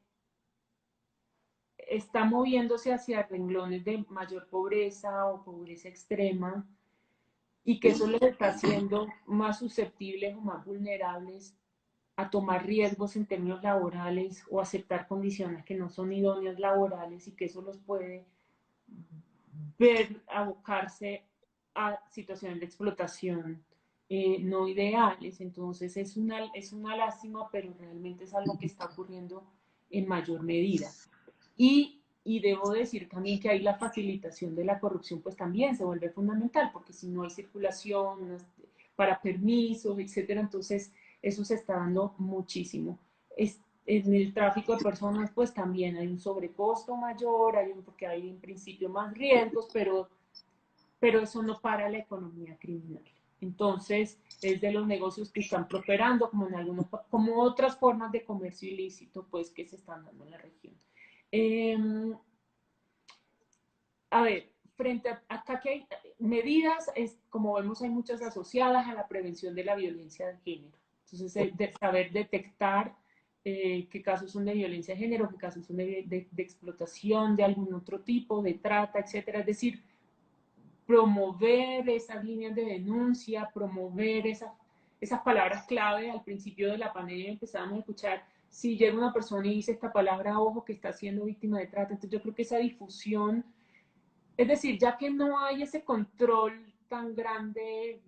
está moviéndose hacia renglones de mayor pobreza o pobreza extrema y que eso les está haciendo más susceptibles o más vulnerables a tomar riesgos en términos laborales o aceptar condiciones que no son idóneas laborales y que eso los puede ver abocarse a situaciones de explotación no ideales. Entonces es una lástima, pero realmente es algo que está ocurriendo en mayor medida. Y debo decir también que ahí la facilitación de la corrupción pues también se vuelve fundamental, porque si no hay circulación para permisos, etcétera, entonces eso se está dando muchísimo. En el tráfico de personas pues también hay un sobrecosto mayor, porque hay en principio más riesgos, pero eso no para la economía criminal. Entonces, es de los negocios que están prosperando, como otras formas de comercio ilícito, pues, que se están dando en la región. A ver, frente a acá que hay medidas, como vemos, hay muchas asociadas a la prevención de la violencia de género. Entonces, de saber detectar qué casos son de violencia de género, qué casos son de explotación de algún otro tipo, de trata, etcétera. Es decir, promover esas líneas de denuncia, promover esas palabras clave. Al principio de la pandemia empezábamos a escuchar, si llega una persona y dice esta palabra, ojo, que está siendo víctima de trata. Entonces yo creo que esa difusión, es decir, ya que no hay ese control tan grande,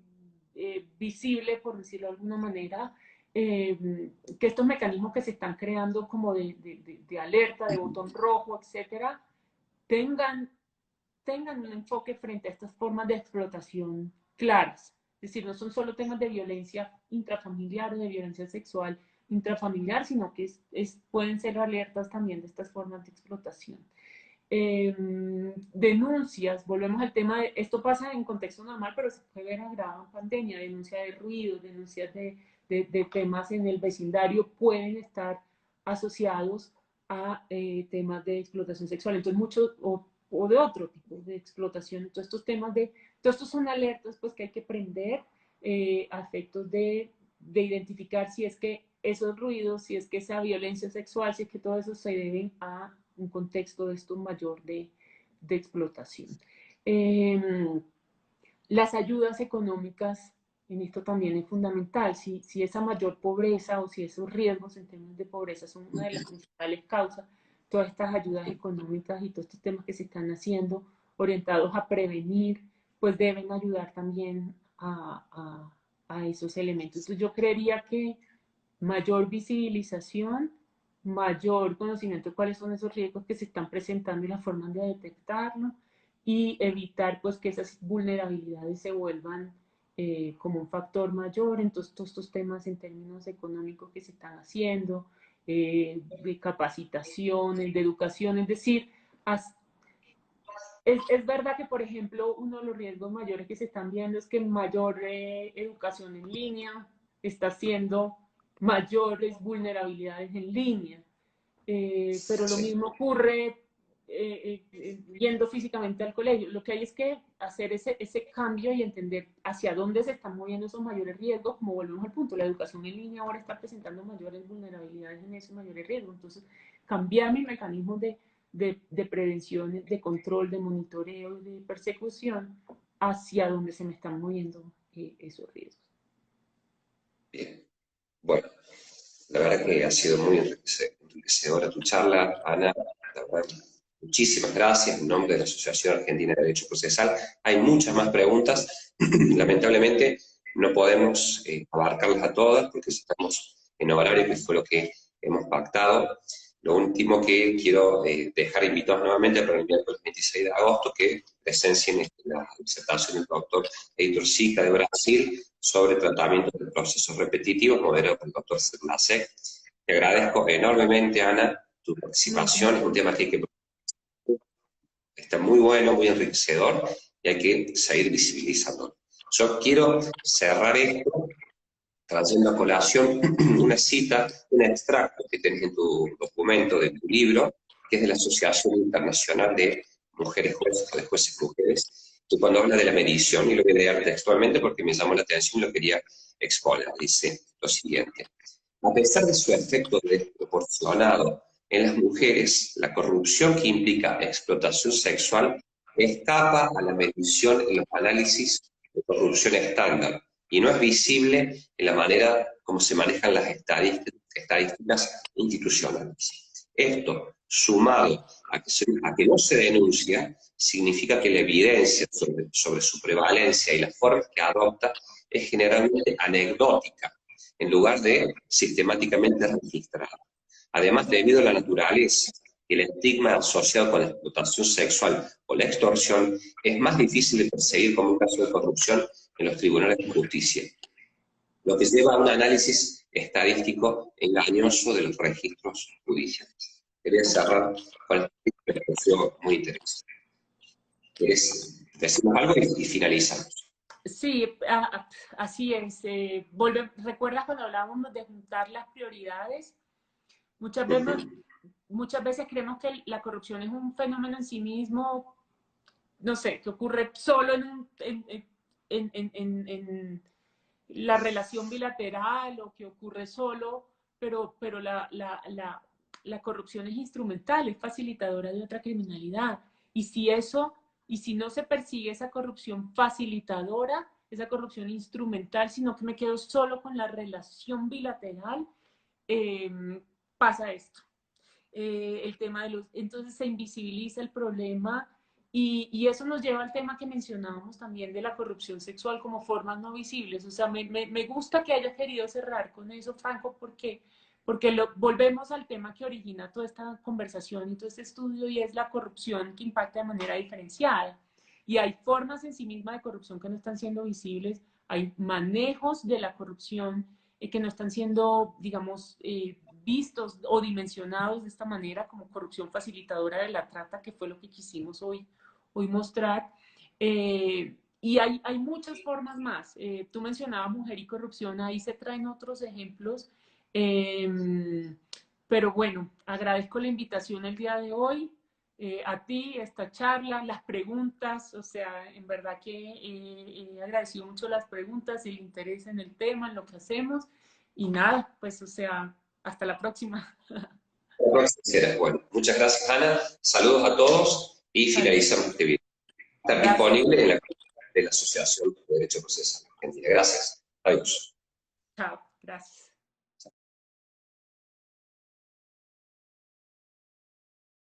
visible, por decirlo de alguna manera, que estos mecanismos que se están creando como de alerta, de botón rojo, etcétera, tengan un enfoque frente a estas formas de explotación claras. Es decir, no son solo temas de violencia intrafamiliar o de violencia sexual, intrafamiliar, sino que pueden ser alertas también de estas formas de explotación. Denuncias, volvemos al tema de, esto pasa en contexto normal, pero se puede ver agravado en pandemia, denuncia de ruidos, denuncias de temas en el vecindario pueden estar asociados a temas de explotación sexual, entonces muchos, o de otro tipo de explotación, todos estos temas todos estos son alertas pues que hay que prender a efectos de identificar si es que esos ruidos, si es que esa violencia sexual, si es que todo eso se deben a un contexto de esto mayor de explotación. Las ayudas económicas en esto también es fundamental. Si esa mayor pobreza o si esos riesgos en términos de pobreza son una de las principales causas, todas estas ayudas económicas y todos estos temas que se están haciendo orientados a prevenir, pues deben ayudar también a esos elementos. Entonces yo creería que mayor visibilización, mayor conocimiento de cuáles son esos riesgos que se están presentando y las formas de detectarlo, y evitar pues que esas vulnerabilidades se vuelvan como un factor mayor. Entonces todos estos temas en términos económicos que se están haciendo, de capacitación, de educación, es decir, es verdad que, por ejemplo, uno de los riesgos mayores que se están viendo es que mayor educación en línea está haciendo mayores vulnerabilidades en línea. Pero lo mismo ocurre yendo físicamente al colegio. Lo que hay es que hacer ese cambio y entender hacia dónde se están moviendo esos mayores riesgos, como volvemos al punto, la educación en línea ahora está presentando mayores vulnerabilidades en esos mayores riesgos. Entonces, cambiar mis mecanismos de prevención, de control, de monitoreo, de persecución, hacia donde se me están moviendo esos riesgos. Bien, bueno, la verdad que ha sido muy enriquecedora tu charla, Ana. La verdad, muchísimas gracias en nombre de la Asociación Argentina de Derecho Procesal. Hay muchas más preguntas, lamentablemente no podemos abarcarlas a todas porque estamos en horario, que fue lo que hemos pactado. Lo último que quiero dejar invitados nuevamente para el miércoles 26 de agosto, que presencien la disertación del doctor Heitor Sica de Brasil sobre tratamiento de procesos repetitivos, moderado por el doctor Serlacek. Te agradezco enormemente, Ana, tu participación. Es un tema que está muy bueno, muy enriquecedor, y hay que seguir visibilizándolo. Yo quiero cerrar esto trayendo a colación una cita, un extracto que tenés en tu documento, de tu libro, que es de la Asociación Internacional de Mujeres Jueces, o de Jueces Mujeres, que cuando habla de la medición, y lo voy a leer textualmente porque me llamó la atención y lo quería exponer, dice lo siguiente: a pesar de su efecto desproporcionado en las mujeres, la corrupción que implica explotación sexual escapa a la medición en los análisis de corrupción estándar, y no es visible en la manera como se manejan las estadísticas institucionales. Esto, sumado a que no se denuncia, significa que la evidencia sobre su prevalencia y las formas que adopta es generalmente anecdótica, en lugar de sistemáticamente registrada. Además, debido a la naturaleza y el estigma asociado con la explotación sexual o la extorsión, es más difícil de perseguir como un caso de corrupción en los tribunales de justicia, lo que lleva a un análisis estadístico engañoso de los registros judiciales. Quería cerrar con esto que me pareció muy interesante. Decimos algo y finalizamos. Sí, así es. ¿Recuerdas cuando hablábamos de juntar las prioridades? Muchas veces creemos que la corrupción es un fenómeno en sí mismo, no sé, que ocurre solo en la relación bilateral, o que ocurre solo, pero la corrupción es instrumental, es facilitadora de otra criminalidad. Y si no se persigue esa corrupción facilitadora, esa corrupción instrumental, sino que me quedo solo con la relación bilateral, pasa esto. El tema de entonces se invisibiliza el problema, y eso nos lleva al tema que mencionábamos también de la corrupción sexual como formas no visibles. O sea, me gusta que haya querido cerrar con eso, Franco, porque volvemos al tema que origina toda esta conversación y todo este estudio, y es la corrupción que impacta de manera diferenciada. Y hay formas en sí mismas de corrupción que no están siendo visibles, hay manejos de la corrupción que no están siendo, digamos, vistos o dimensionados de esta manera como corrupción facilitadora de la trata, que fue lo que quisimos hoy mostrar. Y hay muchas formas más. Tú mencionabas mujer y corrupción, ahí se traen otros ejemplos. Pero bueno, agradezco la invitación el día de hoy, a ti, esta charla, las preguntas, o sea, en verdad que he agradecido mucho las preguntas, el interés en el tema, en lo que hacemos, y nada, pues, o sea, hasta la próxima. Bueno, muchas gracias, Ana. Saludos a todos y Saludos. finalizamos este video. Está Gracias. disponible en la página de la Asociación de Derecho Procesal Argentina. Gracias. Adiós. Chao. Gracias.